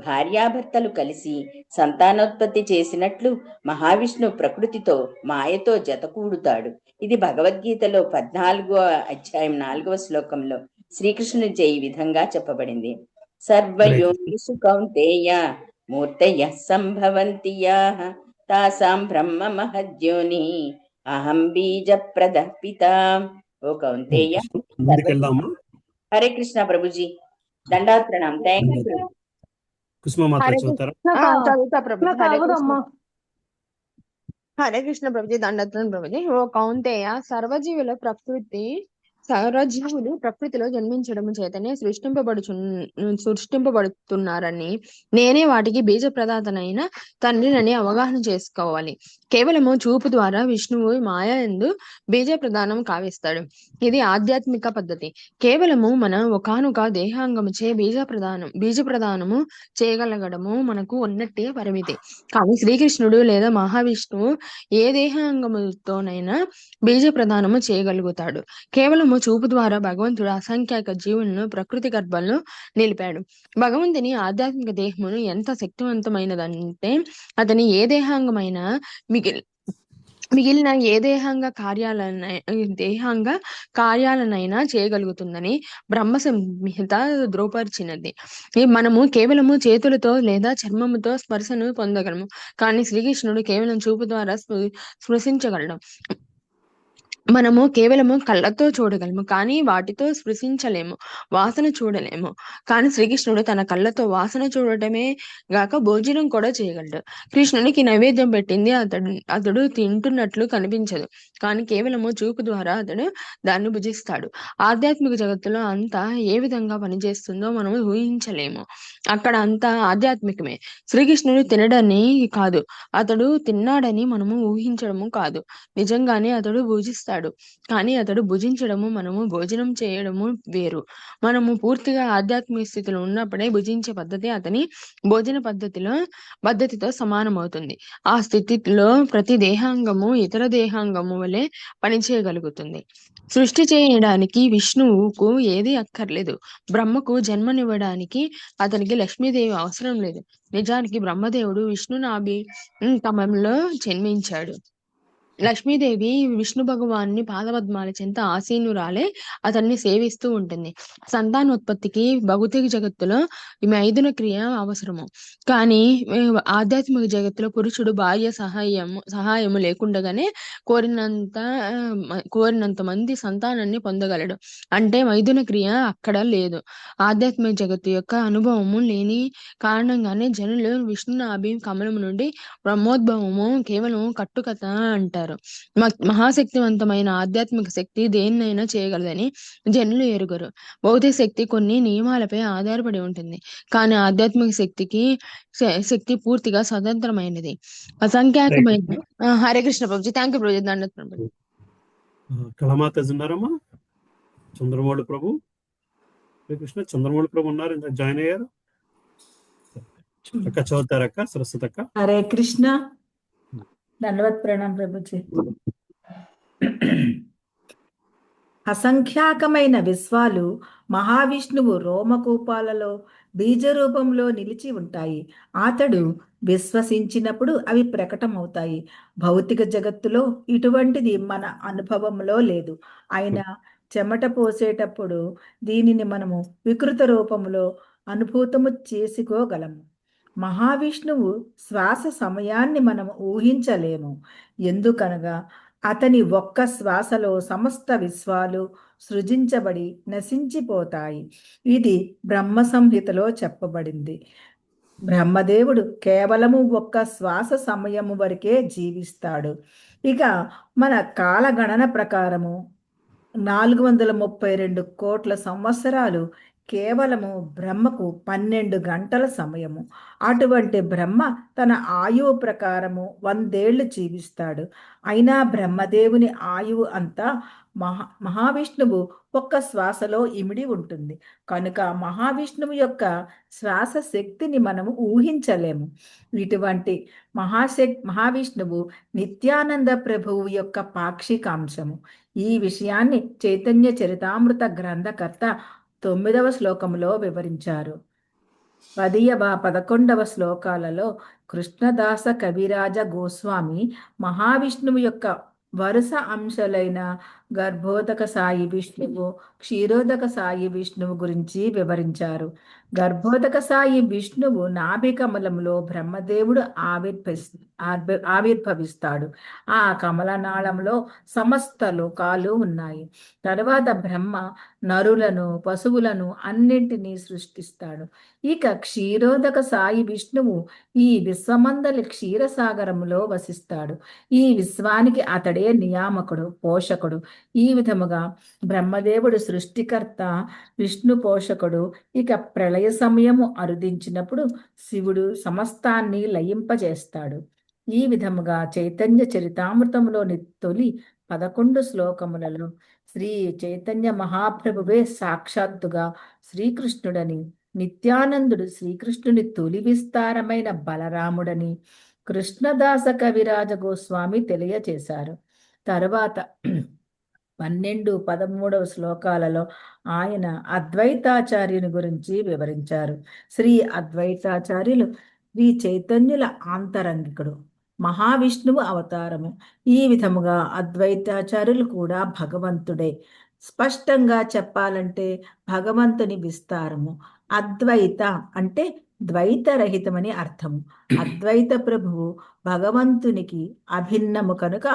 భార్యాభర్తలు కలిసి సంతానోత్పత్తి చేసినట్లు మహావిష్ణు ప్రకృతితో మాయతో జతకూడుతాడు. ఇది భగవద్గీతలో 14వ అధ్యాయం 4వ శ్లోకంలో శ్రీకృష్ణునిచే ఈ విధంగా చెప్పబడింది. సర్వయోనిషు కౌంతేయ మూర్తయ సంభవంతి యాః తాసాం బ్రహ్మ మహద్యోని అహం బీజ ప్రదపిత. ఓ కౌంతేయ. హరే కృష్ణ ప్రభుజీ, దండాత్ ప్రణాం. Thank you. హరే కృష్ణ ప్రభుజీ, దండత్వం ప్రభుజీ. ఓ కౌంతేయ, సర్వజీవుల సర్వజీవులు ప్రకృతిలో జన్మించడము చేతనే సృష్టింపబడుతున్నారని, నేనే వాటికి బీజ ప్రదాతనైన తండ్రినని అవగాహన చేసుకోవాలి. కేవలము చూపు ద్వారా విష్ణువు మాయ యందు బీజ ప్రదానం కావిస్తాడు. ఇది ఆధ్యాత్మిక పద్ధతి. కేవలము మన ఒకానొక దేహాంగముచే బీజ ప్రదానము చేయగలగడము మనకు ఉన్నట్టే పరిమితి. కానీ శ్రీకృష్ణుడు లేదా మహావిష్ణువు ఏ దేహాంగముతోనైనా బీజ ప్రదానము చేయగలుగుతాడు. కేవలము చూపు ద్వారా భగవంతుడు అసంఖ్యాక జీవులను ప్రకృతి గర్భంలో నిలిపాడు. భగవంతుని ఆధ్యాత్మిక దేహమును ఎంత శక్తివంతమైనదంటే అతని ఏ దేహాంగమైనా మిగిలిన ఏ దేహాంగ కార్యాలనైనా చేయగలుగుతుందని బ్రహ్మ సంహిత ధృవపరిచినది. మనము కేవలము చేతులతో లేదా చర్మముతో స్పర్శను పొందగలము, కానీ శ్రీకృష్ణుడు కేవలం చూపు ద్వారా స్పృశించగలడు. మనము కేవలము కళ్ళతో చూడగలము, కానీ వాటితో స్పృశించలేము, వాసన చూడలేము. కానీ శ్రీకృష్ణుడు తన కళ్ళతో వాసన చూడటమే గాక భోజనం కూడా చేయగలడు. కృష్ణునికి నైవేద్యం పెట్టింది అతడు తింటున్నట్లు కనిపించదు, కానీ కేవలము చూపు ద్వారా అతడు దాన్ని భుజిస్తాడు. ఆధ్యాత్మిక జగత్తులో అంతా ఏ విధంగా పనిచేస్తుందో మనము ఊహించలేము. అక్కడ అంతా ఆధ్యాత్మికమే. శ్రీకృష్ణుడు తినడని కాదు, అతడు తిన్నాడని మనము ఊహించడము కాదు. నిజంగానే అతడు భుజిస్తాడు, కానీ అతడు భుజించడము, మనము భోజనం చేయడము వేరు. మనము పూర్తిగా ఆధ్యాత్మిక స్థితిలో ఉన్నప్పుడే భుజించే పద్ధతి అతని భోజన పద్ధతితో సమానమవుతుంది. ఆ స్థితిలో ప్రతి దేహాంగము ఇతర దేహాంగము వలె పనిచేయగలుగుతుంది. సృష్టి చేయడానికి విష్ణువుకు ఏది అక్కర్లేదు. బ్రహ్మకు జన్మనివ్వడానికి అతనికి లక్ష్మీదేవి అవసరం లేదు. నిజానికి బ్రహ్మదేవుడు విష్ణునాభి కమంలో జన్మించాడు. లక్ష్మీదేవి విష్ణు భగవాన్ని పాదపద్మాల చెంత ఆసీనురాలే అతన్ని సేవిస్తూ ఉంటుంది. సంతానోత్పత్తికి భౌతిక జగత్తులో ఈ మైథున క్రియ అవసరము. కానీ ఆధ్యాత్మిక జగత్తులో పురుషుడు భార్య సహాయము లేకుండానే కోరినంత మంది సంతానాన్ని పొందగలడు. అంటే మైథున క్రియ అక్కడ లేదు. ఆధ్యాత్మిక జగత్తు యొక్క అనుభవము లేని కారణంగానే జనులు విష్ణునాభి కమలము నుండి బ్రహ్మోద్భవము కేవలం కట్టుకథ అంటారు. మహాశక్తివంతమైన ఆధ్యాత్మిక శక్తి దేన్నైనా చేయగలదని జనులు ఎరుగరు. భౌతిక శక్తి కొన్ని నియమాలపై ఆధారపడి ఉంటుంది. కానీ ఆధ్యాత్మిక శక్తి పూర్తిగా స్వతంత్రమైనది, అసంఖ్యాకమైన. హరే కృష్ణ ప్రభుజీ. Thank you Prabhuji. దండత్ ప్రభుజీ. కళామాత ఉన్నారమ్మా? చంద్రమౌళి ప్రభు, కృష్ణ చంద్రమౌళి ప్రభు ఉన్నారు, ఇంత జాయిన్ అయ్యారు. అక్క చదువుతారక్క, సరస్వతి అక్క. హరే కృష్ణ. ధన్యవాద్ ప్రణామ్ ప్రభుజీ. అసంఖ్యాకమైన విశ్వాలు మహావిష్ణువు రోమకూపాలలో బీజ రూపంలో నిలిచి ఉంటాయి. అతడు విశ్వసించినప్పుడు అవి ప్రకటమవుతాయి. భౌతిక జగత్తులో ఇటువంటిది మన అనుభవంలో లేదు. ఆయన చెమట పోసేటప్పుడు దీనిని మనము వికృత రూపంలో అనుభూతము చేసుకోగలము. మహావిష్ణువు శ్వాస సమయాన్ని మనం ఊహించలేము. ఎందుకనగా అతని ఒక్క శ్వాసలో సమస్త విశ్వాలు సృజించబడి నశించిపోతాయి. ఇది బ్రహ్మ సంహితలో చెప్పబడింది. బ్రహ్మదేవుడు కేవలము ఒక్క శ్వాస సమయము వరకే జీవిస్తాడు. ఇక మన కాలగణన ప్రకారము 432 కోట్ల సంవత్సరాలు కేవలము బ్రహ్మకు 12 గంటల సమయము. అటువంటి బ్రహ్మ తన ఆయువు ప్రకారము 100 ఏళ్ళు జీవిస్తాడు. అయినా బ్రహ్మదేవుని ఆయువు అంతా మహావిష్ణువు ఒక్క శ్వాసలో ఇమిడి ఉంటుంది. కనుక మహావిష్ణువు యొక్క శ్వాస శక్తిని మనము ఊహించలేము. ఇటువంటి మహావిష్ణువు నిత్యానంద ప్రభువు యొక్క పాక్షికాంశము. ఈ విషయాన్ని చైతన్య చరితామృత గ్రంథకర్త 9వ శ్లోకంలో వివరించారు. 10వ 11వ శ్లోకాలలో కృష్ణదాస కవిరాజ గోస్వామి మహావిష్ణువు యొక్క వరుస అంశాలైన గర్భోదక సాయి విష్ణువు, క్షీరోదక సాయి విష్ణువు గురించి వివరించారు. గర్భోదక సాయి విష్ణువు నాభి కమలంలో బ్రహ్మదేవుడు ఆవిర్భవిస్తాడు. ఆ కమలనాళంలో సమస్త లోకాలు ఉన్నాయి. తర్వాత బ్రహ్మ నరులను, పశువులను అన్నింటినీ సృష్టిస్తాడు. ఇక క్షీరోదక సాయి విష్ణువు ఈ విశ్వమందలి క్షీరసాగరంలో వసిస్తాడు. ఈ విశ్వానికి అతడే నియామకుడు, పోషకుడు. ఈ విధముగా బ్రహ్మదేవుడు సృష్టికర్త, విష్ణు పోషకుడు. ఇక ప్రళయ సమయము అరుదించినప్పుడు శివుడు సమస్తాన్ని లయింపజేస్తాడు. ఈ విధముగా చైతన్య చరితామృతంలోని తొలి 11 శ్లోకములలో శ్రీ చైతన్య మహాప్రభువే సాక్షాత్తుగా శ్రీకృష్ణుడని, నిత్యానందుడు శ్రీకృష్ణుని తొలి విస్తారమైన బలరాముడని కృష్ణదాస కవిరాజ గోస్వామి తెలియచేశారు. తరువాత 12, 13వ శ్లోకాలలో ఆయన అద్వైతాచార్యుని గురించి వివరించారు. శ్రీ అద్వైతాచార్యులు శ్రీ చైతన్యుల ఆంతరంగికుడు, మహావిష్ణువు అవతారము. ఈ విధముగా అద్వైతాచార్యులు కూడా భగవంతుడే. స్పష్టంగా చెప్పాలంటే భగవంతుని విస్తారము. అద్వైత అంటే ద్వైతరహితమని అర్థము. అద్వైత ప్రభువు భగవంతునికి అభిన్నము కనుక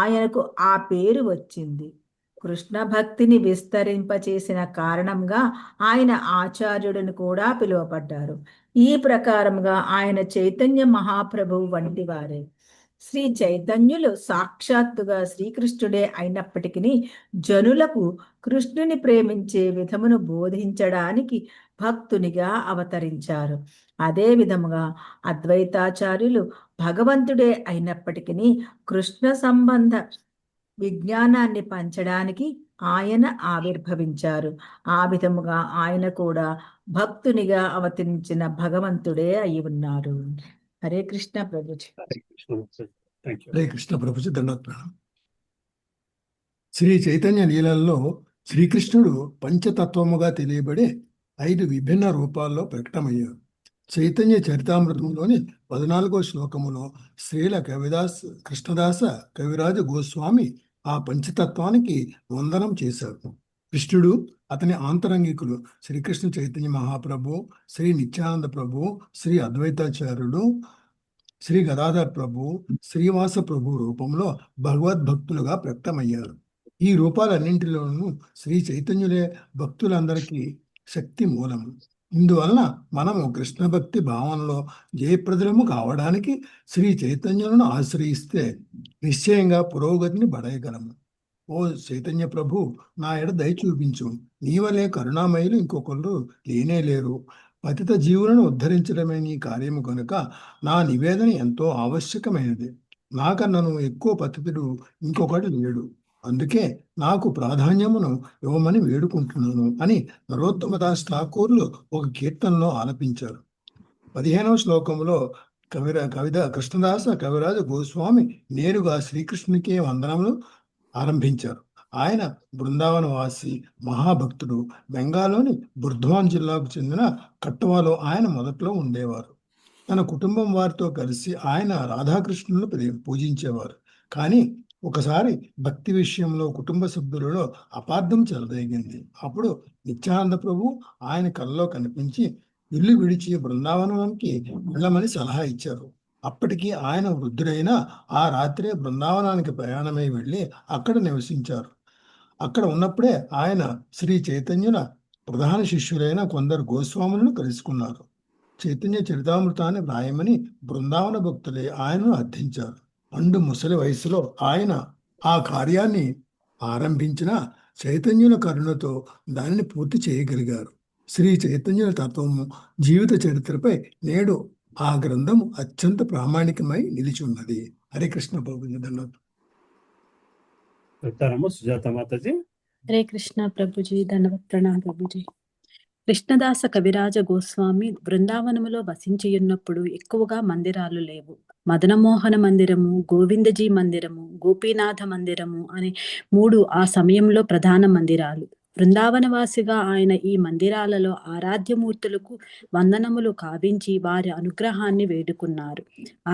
ఆయనకు ఆ పేరు వచ్చింది. కృష్ణ భక్తిని విస్తరింపచేసిన కారణంగా ఆయన ఆచార్యుడిని కూడా పిలువబడ్డారు. ఈ ప్రకారంగా ఆయన చైతన్య మహాప్రభువు వంటి వారే. శ్రీ చైతన్యులు సాక్షాత్తుగా శ్రీకృష్ణుడే అయినప్పటికీ జనులకు కృష్ణుని ప్రేమించే విధమును బోధించడానికి భక్తునిగా అవతరించారు. అదే విధముగా అద్వైతాచార్యులు భగవంతుడే అయినప్పటికీ కృష్ణ సంబంధ విజ్ఞానాన్ని పంచడానికి ఆయన ఆవిర్భవించారు. ఆ విధముగా ఆయన కూడా భక్తునిగా అవతరించిన భగవంతుడే అయి ఉన్నారు. హరే కృష్ణ ప్రభుజీ. హరే కృష్ణ ప్రభుజీ. దండోత్ప్రణం. శ్రీ చైతన్య లీలల్లో శ్రీకృష్ణుడు పంచతత్వముగా తెలియబడే 5 విభిన్న రూపాల్లో ప్రకటమయ్యారు. చైతన్య చరితామృతంలోని 14వ శ్లోకములో శ్రీల కృష్ణదాస కవిరాజ గోస్వామి ఆ పంచతత్వానికి వందనం చేశారు. కృష్ణుడు, అతని ఆంతరంగికులు శ్రీకృష్ణ చైతన్య మహాప్రభు, శ్రీ నిత్యానంద ప్రభు, శ్రీ అద్వైతాచార్యుడు, శ్రీ గదాధర్ ప్రభు, శ్రీవాస ప్రభు రూపంలో భగవద్భక్తులుగా వ్యక్తమయ్యారు. ఈ రూపాలన్నింటిలోనూ శ్రీ చైతన్యులే భక్తులందరికీ శక్తి మూలము. ఇందువలన మనము కృష్ణ భక్తి భావనలో జయప్రదము కావడానికి శ్రీ చైతన్యులను ఆశ్రయిస్తే నిశ్చయంగా పురోగతిని బడయగలము. ఓ చైతన్య ప్రభు, నా ఎడ దయ చూపించు. నీవలే కరుణామయులు ఇంకొకరు లేనేలేరు. పతిత జీవులను ఉద్ధరించడమే నీ కార్యము కనుక నా నివేదన ఎంతో ఆవశ్యకమైనది. నాకన్నను ఎక్కువ పతితుడు ఇంకొకటి లేడు. అందుకే నాకు ప్రాధాన్యమును ఇవ్వమని వేడుకుంటున్నాను అని నరోత్తమదాస్ ఠాకూర్లు ఒక కీర్తనలో ఆలపించారు. 15వ శ్లోకంలో కృష్ణదాస కవిరాజ గోస్వామి నేరుగా శ్రీకృష్ణునికే వందనములు ఆరంభించారు. ఆయన బృందావన వాసి మహాభక్తుడు. బెంగాల్లోని బుర్ధ్వాన్ జిల్లాకు చెందిన కట్టవాలో ఆయన మొదట్లో ఉండేవారు. తన కుటుంబం వారితో కలిసి ఆయన రాధాకృష్ణులను పూజించేవారు. కానీ ఒకసారి భక్తి విషయంలో కుటుంబ సభ్యులలో అపార్థం చెలరేగింది. అప్పుడు నిత్యానంద ప్రభు ఆయన కళ్ళలో కనిపించి ఇల్లు విడిచి బృందావనానికి వెళ్ళమని సలహా ఇచ్చారు. అప్పటికి ఆయన వృద్ధుడైన ఆ రాత్రే బృందావనానికి ప్రయాణమై వెళ్ళి అక్కడ నివసించారు. అక్కడ ఉన్నప్పుడే ఆయన శ్రీ చైతన్యుల ప్రధాన శిష్యులైన కొందరు గోస్వాములను కలుసుకున్నారు. చైతన్య చరితామృతాన్ని వ్రాయమని బృందావన భక్తులే ఆయనను అర్థించారు. అండు ముసలి వయసులో ఆయన ఆ కార్యాన్ని ఆరంభించిన చైతన్యుల కరుణతో దానిని పూర్తి చేయగలిగారు. శ్రీ చైతన్యుల తత్వము జీవిత చరిత్రపై నేడు ఆ గ్రంథం అత్యంత ప్రామాణికమై నిలిచి ఉన్నది. హరే కృష్ణ ప్రభుజీ. ధన్యవాదాలు. సుజాత మాతాజీ. హరే కృష్ణ ప్రభుజీ. ధన్యవాద ప్రణామ ప్రభుజీ. కృష్ణదాస కవిరాజ గోస్వామి బృందావనములో వసించియున్నప్పుడు ఎక్కువగా మందిరాలు లేవు. మదనమోహన మందిరము, గోవిందజీ మందిరము, గోపీనాథ మందిరము అనే 3 ఆ సమయంలో ప్రధాన మందిరాలు. బృందావనవాసిగా ఆయన ఈ మందిరాలలో ఆరాధ్యమూర్తులకు వందనములు కావించి వారి అనుగ్రహాన్ని వేడుకున్నారు.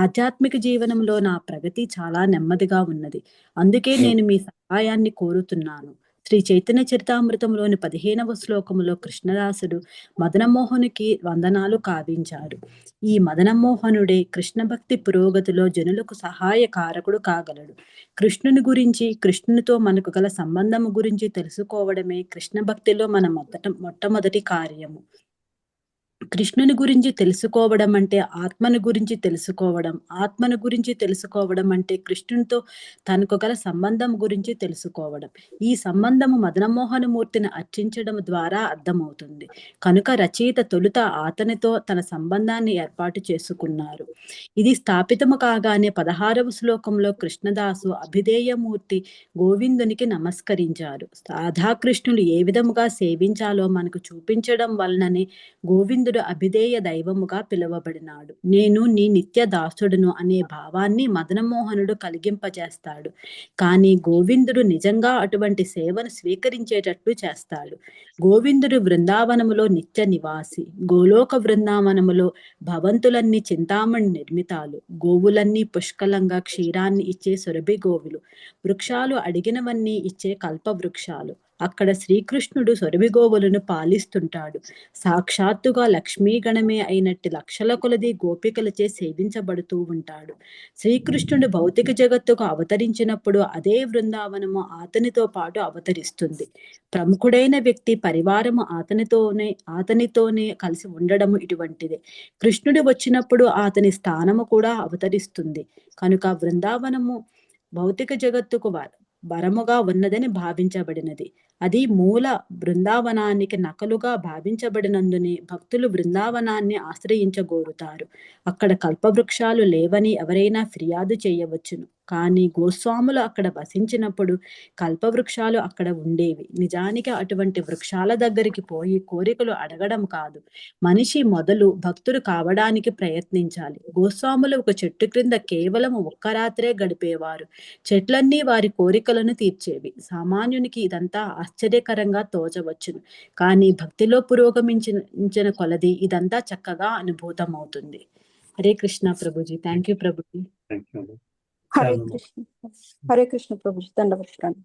ఆధ్యాత్మిక జీవనంలో నా ప్రగతి చాలా నెమ్మదిగా ఉన్నది. అందుకే నేను మీ సహాయాన్ని కోరుతున్నాను. శ్రీ చైతన్య చరితామృతంలోని 15వ శ్లోకములో కృష్ణదాసుడు మదనమోహనుకి వందనాలు కావించాడు. ఈ మదనమోహనుడే కృష్ణ భక్తి పురోగతిలో జనులకు సహాయకారకుడు కాగలడు. కృష్ణుని గురించి, కృష్ణునితో మనకు గల సంబంధము గురించి తెలుసుకోవడమే కృష్ణ భక్తిలో మన మొట్టమొదటి కార్యము. కృష్ణుని గురించి తెలుసుకోవడం అంటే ఆత్మను గురించి తెలుసుకోవడం, ఆత్మను గురించి తెలుసుకోవడం అంటే కృష్ణునితో తనకు గల సంబంధం గురించి తెలుసుకోవడం. ఈ సంబంధము మదనమోహన మూర్తిని అర్చించడం ద్వారా అర్థమవుతుంది. కనుక రచయిత తొలుత అతనితో తన సంబంధాన్ని ఏర్పాటు చేసుకున్నారు. ఇది స్థాపితము కాగానే 16వ శ్లోకంలో కృష్ణదాసు అభిధేయమూర్తి గోవిందునికి నమస్కరించారు. రాధాకృష్ణులు ఏ విధముగా సేవించాలో మనకు చూపించడం వలననే గోవిందుడు అభిధేయ దైవముగా పిలువబడినాడు. నేను నీ నిత్య దాసుడును అనే భావాన్ని మదనమోహనుడు కలిగింపజేస్తాడు. కానీ గోవిందుడు నిజంగా అటువంటి సేవను స్వీకరించేటట్లు చేస్తాడు. గోవిందుడు బృందావనములో నిత్య నివాసి. గోలోక బృందావనములో భవంతులన్నీ చింతామణి నిర్మితాలు. గోవులన్నీ పుష్కలంగా క్షీరాన్ని ఇచ్చే సురభి గోవులు. వృక్షాలు అడిగినవన్నీ ఇచ్చే కల్ప వృక్షాలు. అక్కడ శ్రీకృష్ణుడు సురభి గోవులను పాలిస్తుంటాడు. సాక్షాత్తుగా లక్ష్మీగణమే అయినట్టు లక్షల కొలది గోపికలచే సేవించబడుతూ ఉంటాడు. శ్రీకృష్ణుడు భౌతిక జగత్తుకు అవతరించినప్పుడు అదే బృందావనము అతనితో పాటు అవతరిస్తుంది. ప్రముఖుడైన వ్యక్తి పరివారము అతనితోనే కలిసి ఉండడము ఇటువంటిదే. కృష్ణుడు వచ్చినప్పుడు అతని స్థానము కూడా అవతరిస్తుంది. కనుక బృందావనము భౌతిక జగత్తుకు వరముగా ఉన్నదని భావించబడినది. అది మూల బృందావనానికి నకలుగా భావించబడినందునే భక్తులు బృందావనాన్ని ఆశ్రయించగోరుతారు. అక్కడ కల్పవృక్షాలు లేవని ఎవరైనా ఫిర్యాదు చేయవచ్చును. కానీ గోస్వాములు అక్కడ వసించినప్పుడు కల్పవృక్షాలు అక్కడ ఉండేవి. నిజానికి అటువంటి వృక్షాల దగ్గరికి పోయి కోరికలు అడగడం కాదు, మనిషి మొదలు భక్తుడు కావడానికి ప్రయత్నించాలి. గోస్వాములు ఒక చెట్టు క్రింద కేవలం ఒక్క రాత్రే గడిపేవారు. చెట్లన్నీ వారి కోరికలను తీర్చేవి. సామాన్యునికి ఇదంతా ఆశ్చర్యకరంగా తోచవచ్చును, కానీ భక్తిలో పురోగమించిన కొలది ఇదంతా చక్కగా అనుభూతమవుతుంది. హరే కృష్ణ ప్రభుజీ. థ్యాంక్ యూ ప్రభుజీ. హరే కృష్ణ ప్రభుజీ. దండవత్సరాలు.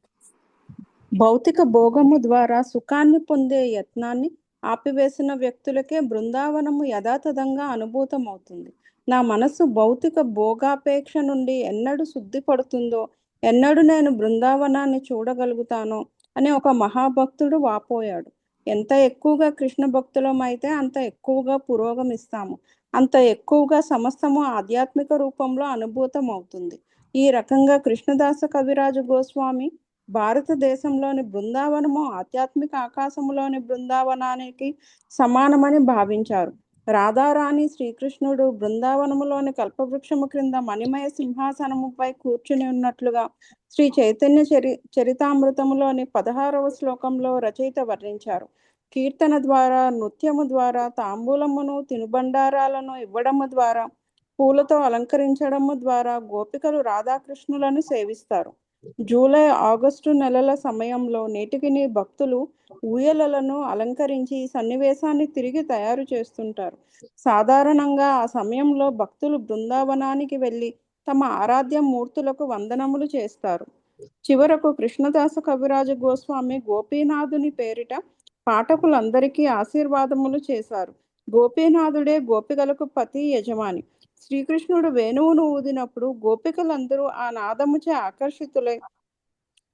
భౌతిక భోగము ద్వారా సుఖాన్ని పొందే యత్నాన్ని ఆపివేసిన వ్యక్తులకే బృందావనము యథాతథంగా అనుభూతమవుతుంది. నా మనస్సు భౌతిక భోగాపేక్ష నుండి ఎన్నడు శుద్ధి పడుతుందో, ఎన్నడు నేను బృందావనాన్ని చూడగలుగుతానో అని ఒక మహాభక్తుడు వాపోయాడు. ఎంత ఎక్కువగా కృష్ణ భక్తులమైతే అంత ఎక్కువగా పురోగమిస్తాము, అంత ఎక్కువగా సమస్తము ఆధ్యాత్మిక రూపంలో అనుభూతం అవుతుంది. ఈ రకంగా కృష్ణదాస కవిరాజు గోస్వామి భారతదేశంలోని బృందావనము ఆధ్యాత్మిక ఆకాశములోని బృందావనానికి సమానమని భావించారు. రాధారాణి శ్రీకృష్ణుడు బృందావనములోని కల్పవృక్షము క్రింద మణిమయ సింహాసనముపై కూర్చుని ఉన్నట్లుగా శ్రీ చైతన్య చరితామృతములోని 16వ శ్లోకంలో రచయిత వర్ణించారు. కీర్తన ద్వారా, నృత్యము ద్వారా, తాంబూలమును తినుబండారాలను ఇవ్వడము ద్వారా, పూలతో అలంకరించడము ద్వారా గోపికలు రాధాకృష్ణులను సేవిస్తారు. జూలై, ఆగస్టు నెలల సమయంలో నేటికి భక్తులు ఊయలలను అలంకరించి ఈ సన్నివేశాన్ని తిరిగి తయారు చేస్తుంటారు. సాధారణంగా ఆ సమయంలో భక్తులు బృందావనానికి వెళ్ళి తమ ఆరాధ్య మూర్తులకు వందనములు చేస్తారు. చివరకు కృష్ణదాస కవిరాజ గోస్వామి గోపీనాథుని పేరిట పాఠకులందరికీ ఆశీర్వాదములు చేశారు. గోపీనాథుడే గోపికలకు పతి యజమాని. శ్రీకృష్ణుడు వేణువును ఊదినప్పుడు గోపికలందరూ ఆ నాదముచే ఆకర్షితులై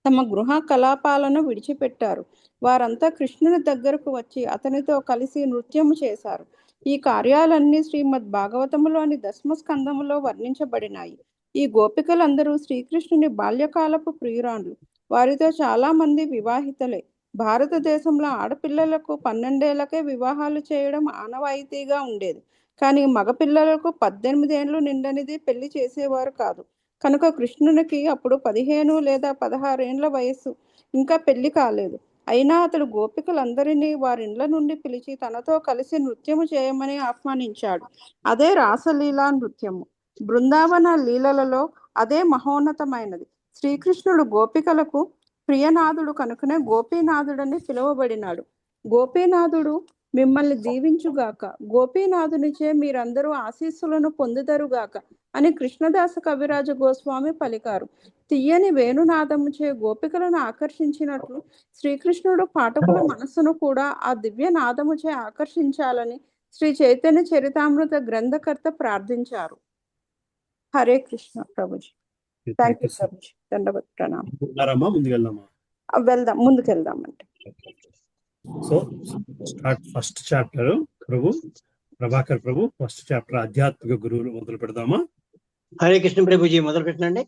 తమ గృహ కలాపాలను విడిచిపెట్టారు. వారంతా కృష్ణుని దగ్గరకు వచ్చి అతనితో కలిసి నృత్యము చేశారు. ఈ కార్యాలన్నీ శ్రీమద్ భాగవతములోని 10వ స్కందములో వర్ణించబడినాయి. ఈ గోపికలందరూ శ్రీకృష్ణుని బాల్యకాలపు ప్రియురాండ్లు. వారితో చాలా మంది వివాహితలే. భారతదేశంలో ఆడపిల్లలకు 12 ఏళ్లకే వివాహాలు చేయడం ఆనవాయితీగా ఉండేది. కానీ మగపిల్లలకు 18 ఏళ్ళు నిండనిది పెళ్లి చేసేవారు కాదు. కనుక కృష్ణునికి అప్పుడు 15 లేదా 16 ఏండ్ల వయస్సు. ఇంకా పెళ్లి కాలేదు. అయినా అతడు గోపికలందరినీ వారిండ్ల నుండి పిలిచి తనతో కలిసి నృత్యము చేయమని ఆహ్వానించాడు. అదే రాసలీలా నృత్యము. బృందావన లీలలలో అదే మహోన్నతమైనది. శ్రీకృష్ణుడు గోపికలకు ప్రియనాథుడు కనుకనే గోపీనాథుడని పిలువబడినాడు. గోపీనాథుడు మిమ్మల్ని దీవించుగాక, గోపీనాథునిచే మీరందరూ ఆశీస్సులను పొందుదరుగాక అని కృష్ణదాస కవిరాజ గోస్వామి పలికారు. తీయని వేణునాదముచే గోపికలను ఆకర్షించినట్లు శ్రీకృష్ణుడు పాఠకుల మనస్సును కూడా ఆ దివ్య నాదముచే ఆకర్షించాలని శ్రీ చైతన్య చరితామృత గ్రంథకర్త ప్రార్థించారు. హరే కృష్ణ ప్రభుజీ. Thank you Prabhuji. దండవత్ ప్రణామం. వెళ్దాం, ముందుకెళ్దామంటే. So start first chapter. Prabhakar ప్రభు ఫస్ట్ చాప్టర్ ఆధ్యాత్మిక గురువులు మొదలు పెడదామా? హరే కృష్ణ ప్రభుజీ, మొదలు పెట్టండి.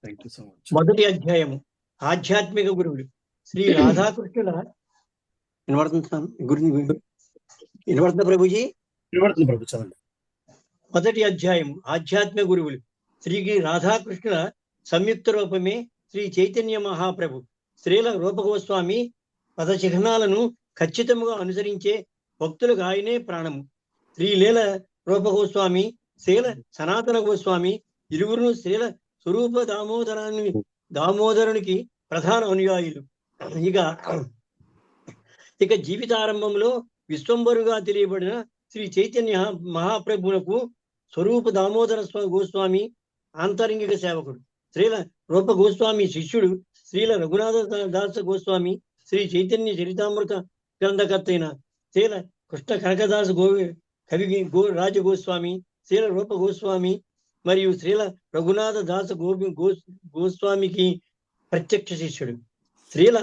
Thank you so much. మొదటి అధ్యాయము ఆధ్యాత్మిక గురువులు. శ్రీ రాధాకృష్ణుల వినపడుతున్నా ప్రభుజీ? వినపడుతుంది ప్రభు, చదవండి. మొదటి అధ్యాయం ఆధ్యాత్మిక గురువులు. శ్రీ రాధాకృష్ణుల సంయుక్త రూపమే శ్రీ చైతన్య మహాప్రభు. శ్రీల రూపగోస్వామి పదచిహ్నాలను ఖచ్చితంగా అనుసరించే భక్తులకు ఆయనే ప్రాణము. శ్రీలీల రూపగోస్వామి, శ్రీల సనాతన గోస్వామి ఇరువురును శ్రీల స్వరూప దామోదరునికి ప్రధాన అనుయాయులు. ఇక జీవితారంభంలో విశ్వంబరుగా తెలియబడిన శ్రీ చైతన్య మహాప్రభునకు స్వరూప దామోదర గోస్వామి ఆంతరంగిక సేవకుడు. శ్రీల రూప గోస్వామి శిష్యుడు శ్రీల రఘునాథ దాస గోస్వామి శ్రీ చైతన్య చరితామృత గ్రంథకర్త అయిన శ్రీల కృష్ణ కనకదాస కవి రాజగోస్వామి, శ్రీల రూప గోస్వామి మరియు శ్రీల రఘునాథ దాస గోస్వామికి ప్రత్యక్ష శిష్యుడు. శ్రీల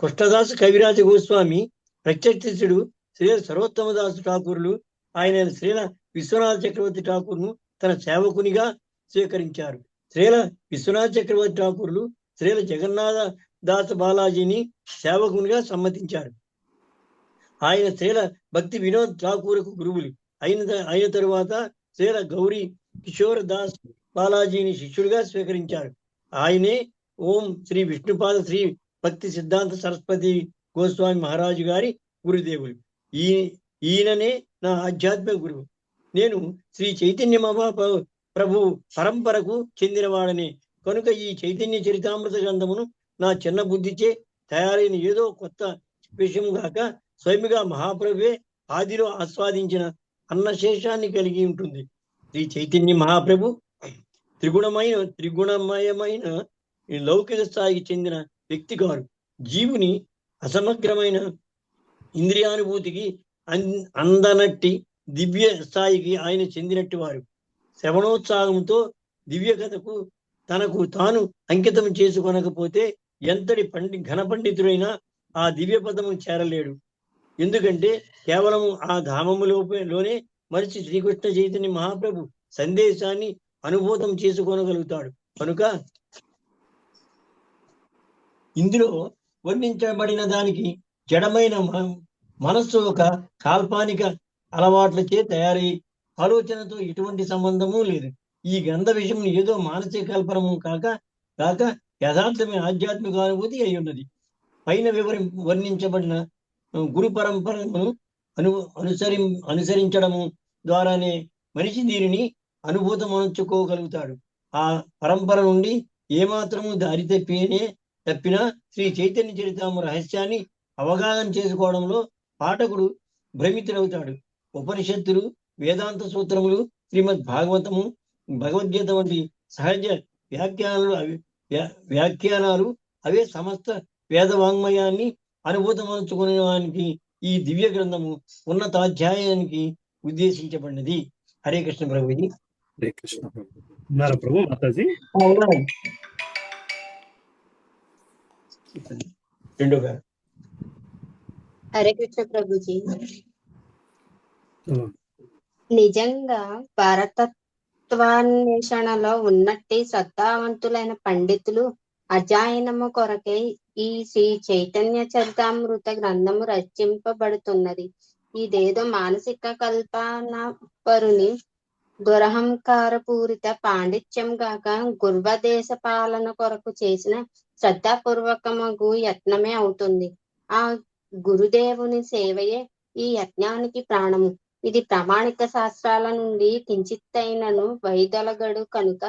కృష్ణదాస కవిరాజ గోస్వామి ప్రత్యక్ష శిష్యుడు శ్రీల సర్వోత్తమదాసు ఠాకూర్లు. ఆయన శ్రీల విశ్వనాథ చక్రవర్తి ఠాకూర్ను తన సేవకునిగా స్వీకరించారు. శ్రీల విశ్వనాథ చక్రవర్తి ఠాకూర్లు శ్రీల జగన్నాథ దాస బాలాజీని సేవకునిగా సమ్మతించారు. ఆయన శ్రీల భక్తి వినోద్ ఠాకూర్కు గురువులు అయిన తరువాత శ్రీల గౌరీ కిషోర్ దాస్ బాలాజీని శిష్యుడిగా స్వీకరించారు. ఆయనే ఓం శ్రీ విష్ణుపాద శ్రీ భక్తి సిద్ధాంత సరస్వతి గోస్వామి మహారాజు గారి గురుదేవులు. ఈయననే నా ఆధ్యాత్మిక గురువు. నేను శ్రీ చైతన్య ప్రభు పరంపరకు చెందినవాడని కనుక ఈ చైతన్య చరితామృత గ్రంథమును నా చిన్న బుద్ధిచే తయారైన ఏదో కొత్త విషయం కాక స్వయముగా మహాప్రభువే ఆదిలో ఆస్వాదించిన అన్నశేషాన్ని కలిగి ఉంటుంది. శ్రీ చైతన్య మహాప్రభు త్రిగుణమయమైన లౌకిక స్థాయికి చెందిన వ్యక్తి గారు. జీవుని అసమగ్రమైన ఇంద్రియానుభూతికి అందనట్టి దివ్య స్థాయికి ఆయన చెందినట్టు వారు. శ్రవణోత్సాహంతో దివ్య కథకు తనకు తాను అంకితం చేసుకొనకపోతే ఎంతటి ఘన పండితుడైనా ఆ దివ్య పదము చేరలేడు. ఎందుకంటే కేవలం ఆ ధామములోనే మనిషి శ్రీకృష్ణ చైతన్య మహాప్రభు సందేశాన్ని అనుభూతం చేసుకోగలుగుతాడు. కనుక ఇందులో వర్ణించబడిన దానికి జడమైన మనస్సు ఒక కాల్పానిక అలవాట్లచే తయారై ఆలోచనతో ఎటువంటి సంబంధము లేదు. ఈ గ్రంథ విషయం ఏదో మానసిక కల్పనము కాక యథార్థమే ఆధ్యాత్మిక అనుభూతి అయి ఉన్నది. పైన వర్ణించబడిన గురు పరంపరను అనుసరించడము ద్వారానే మనిషి దీనిని అనుభూతమనుకోగలుగుతాడు. ఆ పరంపర నుండి ఏమాత్రము దారి తప్పినా శ్రీ చైతన్య చరితామ రహస్యాన్ని అవగాహన చేసుకోవడంలో పాఠకుడు భ్రమితుడవుతాడు. ఉపనిషత్తులు, వేదాంత సూత్రములు, శ్రీమద్ భాగవతము, భగవద్గీత వంటి సహజ వ్యాఖ్యానాలు అవే సమస్త వేద వాంగ్మయాన్ని అనుభూతమనుకునేవానికి ఈ దివ్య గ్రంథము ఉన్నతాధ్యాయానికి ఉద్దేశించబడినది. హరే కృష్ణ ప్రభుజీ. హరే కృష్ణ ప్రభు. మాతాజీ రెండోగా. హరే కృష్ణ ప్రభుజీ. నిజంగా భారతత్వాన్వేషణలో ఉన్నట్టి శ్రద్ధావంతులైన పండితులు అధ్యయనము కొరకై ఈ శ్రీ చైతన్య చరితామృత గ్రంథము రచింపబడుతున్నది. ఇదేదో మానసిక కల్పన పరుని దురహంకార పూరిత పాండిత్యం గాక గుర్వదేశ పాలన కొరకు చేసిన శ్రద్ధాపూర్వకమగు యత్నమే అవుతుంది. ఆ గురుదేవుని సేవయే ఈ యజ్ఞానికి ప్రాణము. ఇది ప్రామాణిక శాస్త్రాల నుండి కించిత్తైనను వైదొలగడు కనుక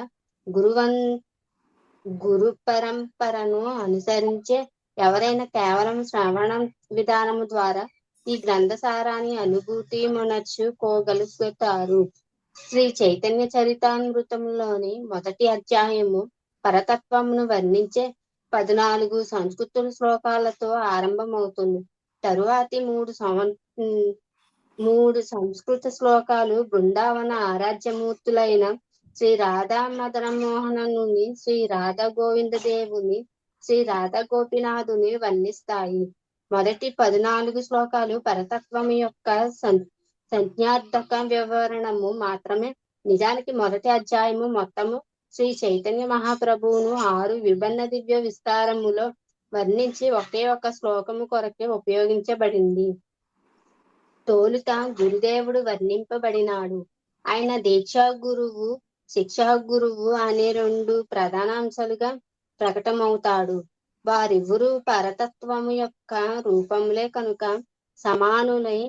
గురు పరంపరను అనుసరించే ఎవరైనా కేవలం శ్రవణం విధానము ద్వారా ఈ గ్రంథసారాన్ని అనుభూతి మునర్చుకోగలుగుతారు. శ్రీ చైతన్య చరితామృతంలోని మొదటి అధ్యాయము పరతత్వమును వర్ణించే 14 సంస్కృత శ్లోకాలతో ఆరంభమవుతుంది. తరువాతి 3 సంస్కృత శ్లోకాలు బృందావన ఆరాధ్యమూర్తులైన శ్రీ రాధా మదన మోహనుని, శ్రీ రాధా గోవింద దేవుని, శ్రీ రాధా గోపినాథుని వర్ణిస్తాయి. మొదటి 14 శ్లోకాలు పరతత్వం యొక్క సంజ్ఞార్థక వివరణము మాత్రమే. నిజానికి మొదటి అధ్యాయము మొత్తము శ్రీ చైతన్య మహాప్రభువును 6 విభిన్న దివ్య విస్తారములో వర్ణించి ఒకే ఒక శ్లోకము కొరకే ఉపయోగించబడింది. తోలుత గురుదేవుడు వర్ణింపబడినాడు. ఆయన దీక్షా గురువు, శిక్షా గురువు అనే 2 ప్రధాన అంశాలుగా ప్రకటమవుతాడు. వారిరువురు పరతత్వము యొక్క రూపములే కనుక సమానులై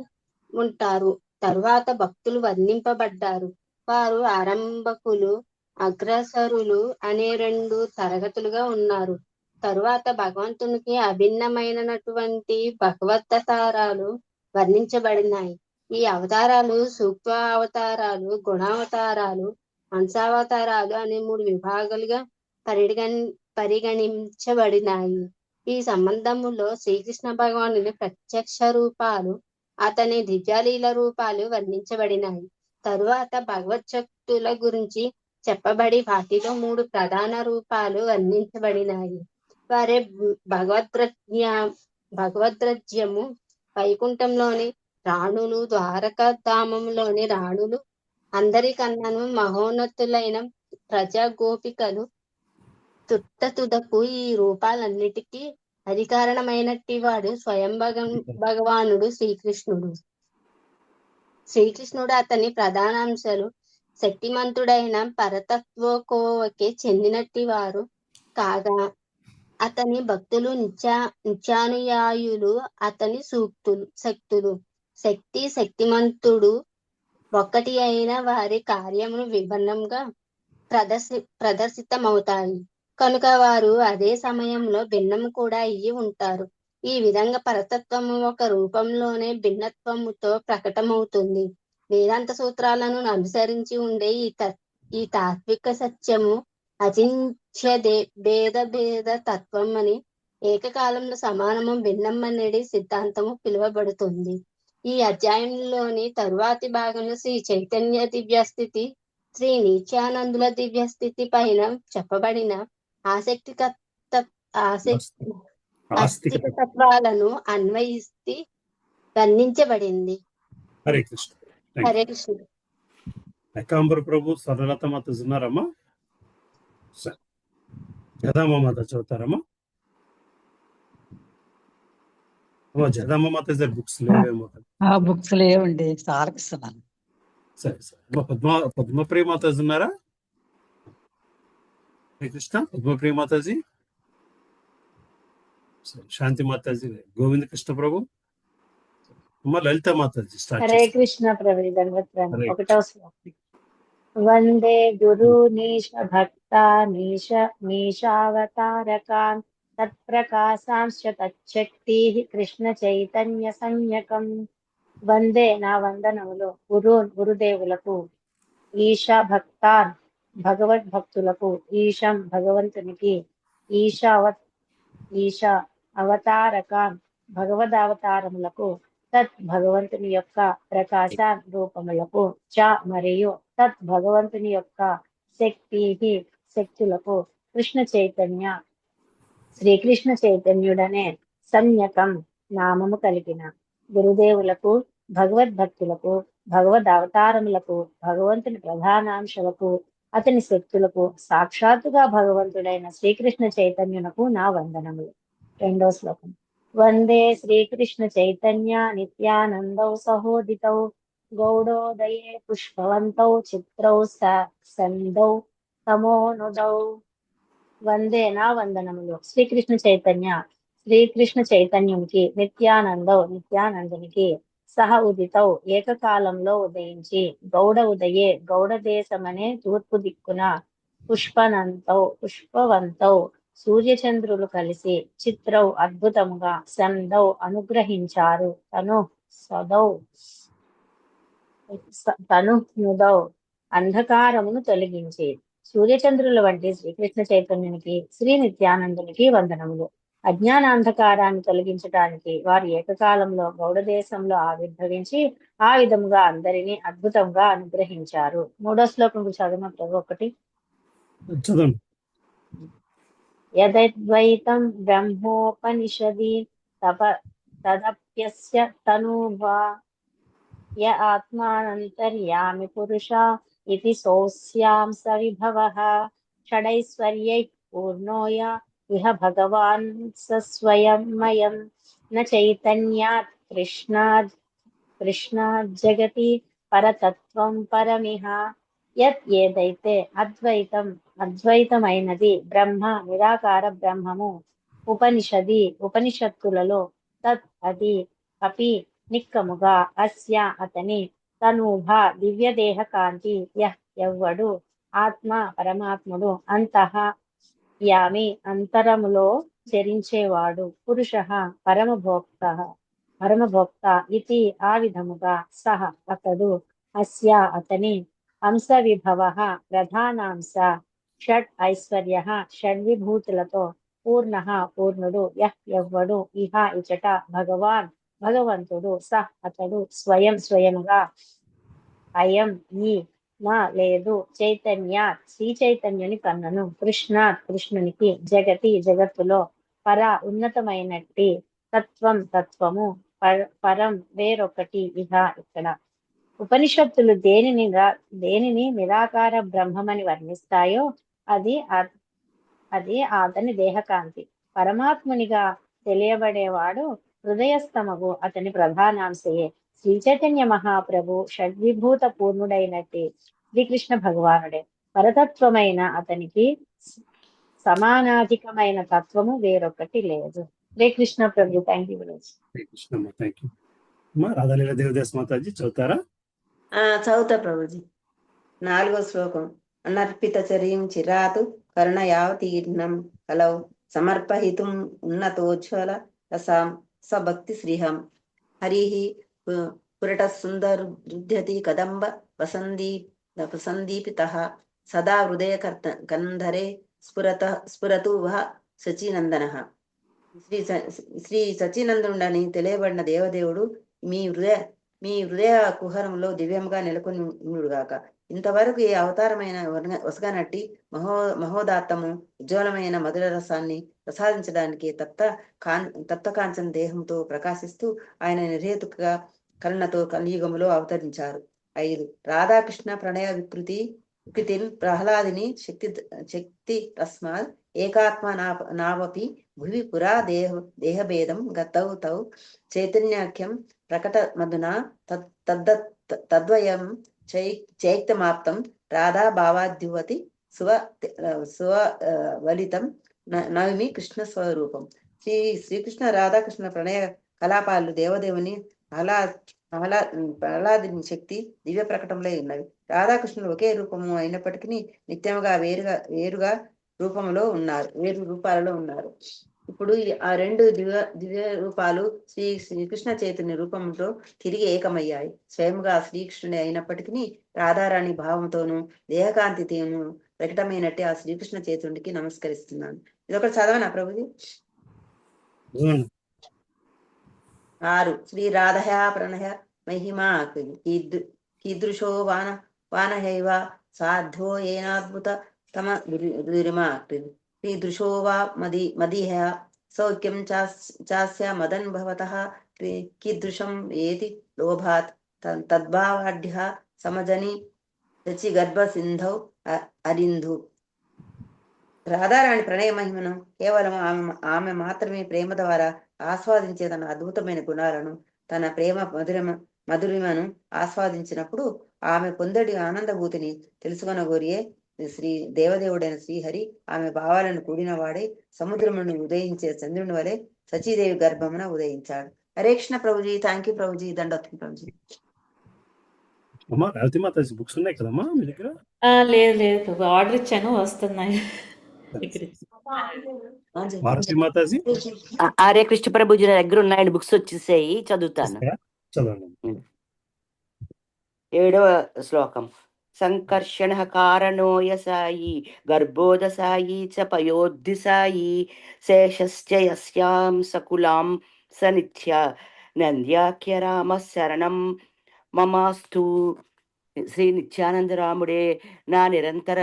ఉంటారు. తరువాత భక్తులు వర్ణింపబడ్డారు. వారు ఆరంభకులు, అగ్రసరులు అనే 2 తరగతులుగా ఉన్నారు. తరువాత భగవంతునికి అభిన్నమైనటువంటి భగవద్దతారాలు వర్ణించబడినాయి. ఈ అవతారాలు సూక్ష్మ అవతారాలు, గుణావతారాలు, అంశావతారాలు అనే 3 విభాగాలుగా పరిగణించబడినాయి. ఈ సంబంధములో శ్రీకృష్ణ భగవానుని ప్రత్యక్ష రూపాలు, అతని దివ్యలీల రూపాలు వర్ణించబడినాయి. తరువాత భగవచ్చక్తుల గురించి చెప్పబడి వాటిలో 3 ప్రధాన రూపాలు వర్ణించబడినాయి. వారే భగవద్రజ్యము, వైకుంఠంలోని రాణులు, ద్వారకా ధామంలోని రాణులు, అందరికన్నాను మహోన్నతులైన ప్రజా గోపికలు. తుదకు ఈ రూపాలన్నిటికీ అధికారణమైనట్టి వాడు స్వయం భగవానుడు శ్రీకృష్ణుడు. శ్రీకృష్ణుడు, అతని ప్రధానాంశాలు శక్తిమంతుడైన పరతత్వకోవకి చెందినట్టి వారు కాగా అతని భక్తులు నిత్యానుయాయులు అతని శక్తులు. శక్తిమంతుడు ఒక్కటి అయిన వారి కార్యములు విభిన్నంగా ప్రదర్శితమవుతాయి కనుక వారు అదే సమయంలో భిన్నము కూడా అయ్యి ఉంటారు. ఈ విధంగా పరతత్వము ఒక రూపంలోనే భిన్నత్వముతో ప్రకటమవుతుంది. వేదాంత సూత్రాలను అనుసరించి ఉండే ఈ తాత్విక సత్యము అచింత్య భేద తత్వం అని ఏకకాలంలో సమానము భిన్నం అనేది సిద్ధాంతము పిలువబడుతుంది. ఈ అధ్యాయంలోని తరువాతి భాగంలో శ్రీ చైతన్య దివ్యస్థితి, శ్రీ నిత్యానందుల దివ్యస్థితి పైన చెప్పబడిన ఆస్తిక తత్వాలను అన్వయిస్తే వర్ణించబడింది. హరే కృష్ణ. హరే కృష్ణ. ఏకాంబర ప్రభు సరళత మాత ఉన్నారమ్మా? జగదాంబ మాత చదువుతారమ్మా? జగదాంబ మాత బుక్స్ లేవేమో. బుక్స్ లేవండి, సార్కి ఇస్తున్నాను. సరే సరే. పద్మప్రియ మాతాజీ ఉన్నారా? హరే కృష్ణ. పద్మప్రియ మాతాజీ, శాంతి మాతాజీ, గోవింద కృష్ణ ప్రభు, లలిత మాతాజీ. హరే కృష్ణ ప్రభు. ఒకటో శ్లోకం. వందే గురు నీశ భక్త నీశావతారకాన్ తత్ప్రకాశాంశ్చ తచ్చక్తి కృష్ణ చైతన్య సంజ్ఞకం. వందే నా వందనములు గురుదేవులకు, ఈశా భక్తాన్ భగవద్భక్తులకు, ఈశం భగవంతునికి, ఈశా అవతారకాన్ భగవదవతారములకు, తత్ భగవంతుని యొక్క ప్రకాశ రూపములకు, చ మరియు తత్ భగవంతుని యొక్క శక్తులకు, కృష్ణ చైతన్య శ్రీకృష్ణ చైతన్యుడనే సంజ్ఞకం నామము కలిగిన గురుదేవులకు, భగవద్భక్తులకు, భగవద్ అవతారములకు, భగవంతుని ప్రధానాంశలకు, అతని శక్తులకు, సాక్షాత్తుగా భగవంతుడైన శ్రీకృష్ణ చైతన్యునకు నా వందనములు. రెండో శ్లోకం. వందే శ్రీకృష్ణ చైతన్య నిత్యానందౌ సహోదితౌ గౌడోదయే పుష్పవంతౌ చిత్రౌ సందౌ తమోనుదౌ. వందే నా వందనములు శ్రీకృష్ణ చైతన్యునికి, నిత్యానందునికి, సహ ఉదితౌ ఏకకాలంలో ఉదయించి, గౌడ ఉదయే గౌడ దేశమనే తూర్పు దిక్కున, పుష్పవంతౌ సూర్యచంద్రులు కలిసి, చిత్రౌ అద్భుతముగా, సందౌ అనుగ్రహించారు, తనుదౌ అంధకారమును తొలగించి. సూర్యచంద్రుల వంటి శ్రీకృష్ణ చైతన్యునికి, శ్రీ నిత్యానందునికి వందనములు. అజ్ఞానాంధకారాన్ని తొలగించడానికి వారు ఏకకాలంలో గౌడ దేశంలో ఆవిర్భవించి ఆ విధముగా అందరినీ అద్భుతంగా అనుగ్రహించారు. మూడో శ్లోకం చదవ ప్రభు. ఒకటి. యదద్వైతం బ్రహ్మోపనిషది తదప్యస్య తనూభా య ఆత్మానంతర్యామి పురుష ఇతి సోస్యాం సవిభవః షడైశ్వర్యై పూర్ణోయ ఇహ భగవాన్ స్వయంమయం న చైతన్యాత్ కృష్ణాద్ జగతి పరతత్వం పరమిహ. యత్ ఏదైతే అద్వైతమైనది బ్రహ్మ నిరాకార బ్రహ్మము, ఉపనిషత్తులలో, తత్ అది, అపి నిక్కముగా, అస్య అతని, తనూభ దివ్యదేహ కాంతి, ఎవ్వడు, ఆత్మ పరమాత్ముడు, అంతః యామి అంతరములో చరించేవాడు, పురుష పరమభోక్త ఇతి ఆ విధముగా, సహ అతడు, అస్య అతని, అంశ విభవ ప్రధానాంశ, షడ్ ఐశ్వర్య షడ్విభూతులతో, పూర్ణుడు, ఎవ్వడు, ఇహ ఇచట, భగవంతుడు, సహ అతడు, స్వయముగా, అయం ఈ నా లేదు, చైతన్య శ్రీ చైతన్యుని కన్నను, కృష్ణునికి, జగత్తులో, పర ఉన్నతమైనట్టి, తత్వము, పరం వేరొకటి, ఇహ ఇక్కడ. ఉపనిషత్తులు దేనిని నిరాకార బ్రహ్మమని వర్ణిస్తాయో అది అతని దేహకాంతి. పరమాత్మునిగా తెలియబడేవాడు హృదయస్థమగు అతని ప్రధానాంశయే. శ్రీ చైతన్య మహాప్రభు షడ్విభూత పూర్ణుడైనట్టి శ్రీకృష్ణ భగవానుడే. పరతత్వమైన అతనికి సమానాధికమైన తత్వము వేరొకటి లేదు. హరే కృష్ణ ప్రభు. థ్యాంక్ యూ గురించి. Thank you. రాధాలీల దేవదాస్ మాతాజీ చదువుతారా? చదువుతా ప్రభుజీ. 4వ శ్లోకం. అనర్పిత చరీం చిరాతు కరుణయావతీర్ణం కలౌ సమర్పహితుం ఉన్నతోజ్వల రసాం సభక్తి శ్రీహం హరిః పురట సుందరుద్యతి కదంబ వసందీపితః సదా హృదయ కంధరే స్ఫురతు వః సచినందనః. శ్రీ సచినందనుడని తెలియబడిన దేవదేవుడు మీ హృదయ కుహరంలో దివ్యంగా నెలకొని ఉండుగాక. ఇంతవరకు ఏ అవతారమైన వసగనట్టి మహోదాత్తము ఉజ్వలమైన మధుర రసాన్ని ప్రసాదించడానికి తప్తకాంచన దేహంతో ప్రకాశిస్తూ ఆయన నిర్హేతుకగా కరుణతో కలియుగములో అవతరించారు. 5. రాధాకృష్ణ ప్రణయ వికృతిన్ ప్రహ్లాదిని శక్తి తస్మాత్ ఏకాత్మ నావపి భువి పురా దేహభేదం గతౌ తౌ చైతన్యాఖ్యం ప్రకట మధునా తద్వయం చైక్తమాప్తం రాధా భావాద్యువతి సువలితం నవమి కృష్ణ స్వరూపం. శ్రీకృష్ణ రాధాకృష్ణ ప్రణయ కలాపాలు దేవదేవుని ప్రహ్లాదుని శక్తి దివ్య ప్రకటనలో ఉన్నవి. రాధాకృష్ణులు ఒకే రూపము అయినప్పటికీ నిత్యముగా వేరుగా వేరు రూపాలలో ఉన్నారు. ఇప్పుడు ఆ 2 దివ్య రూపాలు శ్రీకృష్ణ చైతన్య రూపంతో తిరిగి ఏకమయ్యాయి. స్వయంగా శ్రీకృష్ణుని అయినప్పటికీ రాధారాణి భావంతోనూ దేహకాంతితోనూ ప్రకటమైనట్టే ఆ శ్రీకృష్ణ చైతన్యుడికి నమస్కరిస్తున్నాను. ఇదొకటి చదవనా ప్రభుజీ? 6. శ్రీ రాధయా ప్రణయ మహిమా కీదృశో వానహైవ సాధ్వో ఏనాద్భుత తమ దురిమా కీదృశో వా మదీహ సౌఖ్యం చాస్య మదన్ భవతః కీదృశం ఏతి లోభాత్ తద్భావాఢ్య సమజని రచి గర్భ సింధౌ అరింధు. రాధారాణి ప్రణయ మహిమను కేవలం ఆమె మాత్రమే ప్రేమ ద్వారా ఆస్వాదించే తన అద్భుతమైన గుణాలను, తన ప్రేమ మధురిమను ఆస్వాదించినప్పుడు ఆమె పొందడి ఆనందభూతిని తెలుసుకొనగోరియే శ్రీ దేవదేవుడైన శ్రీహరి ఆమె భావాలను కూడిన వాడే సముద్రమును ఉదయించే చంద్రుని వలె సచీదేవి గర్భమున ఉదయించాడు. Hare Krishna Prabhuji. Thank you Prabhuji. దండోత్తం Prabhuji. Books ఉన్నాయి కదమ్మా మీ దగ్గర? లేదు ఆర్డర్ ఇచ్చాను, వస్తున్నాయి. హరే కృష్ణ ప్రభుజీ నా దగ్గర ఉన్నాయండి, బుక్స్ వచ్చేసాయి, చదువుతాను. 7వ శ్లోకం. సంకర్షణ కారణో యసాయి గర్భోదసాయి చ పయోద్ధిసాయి శేషశ్చ యస్యాం సకులాం సనిత్య నంద్యాఖ్య రామ శరణం మమాస్తు. శ్రీ నిత్యానందరాముడే నా నిరంతర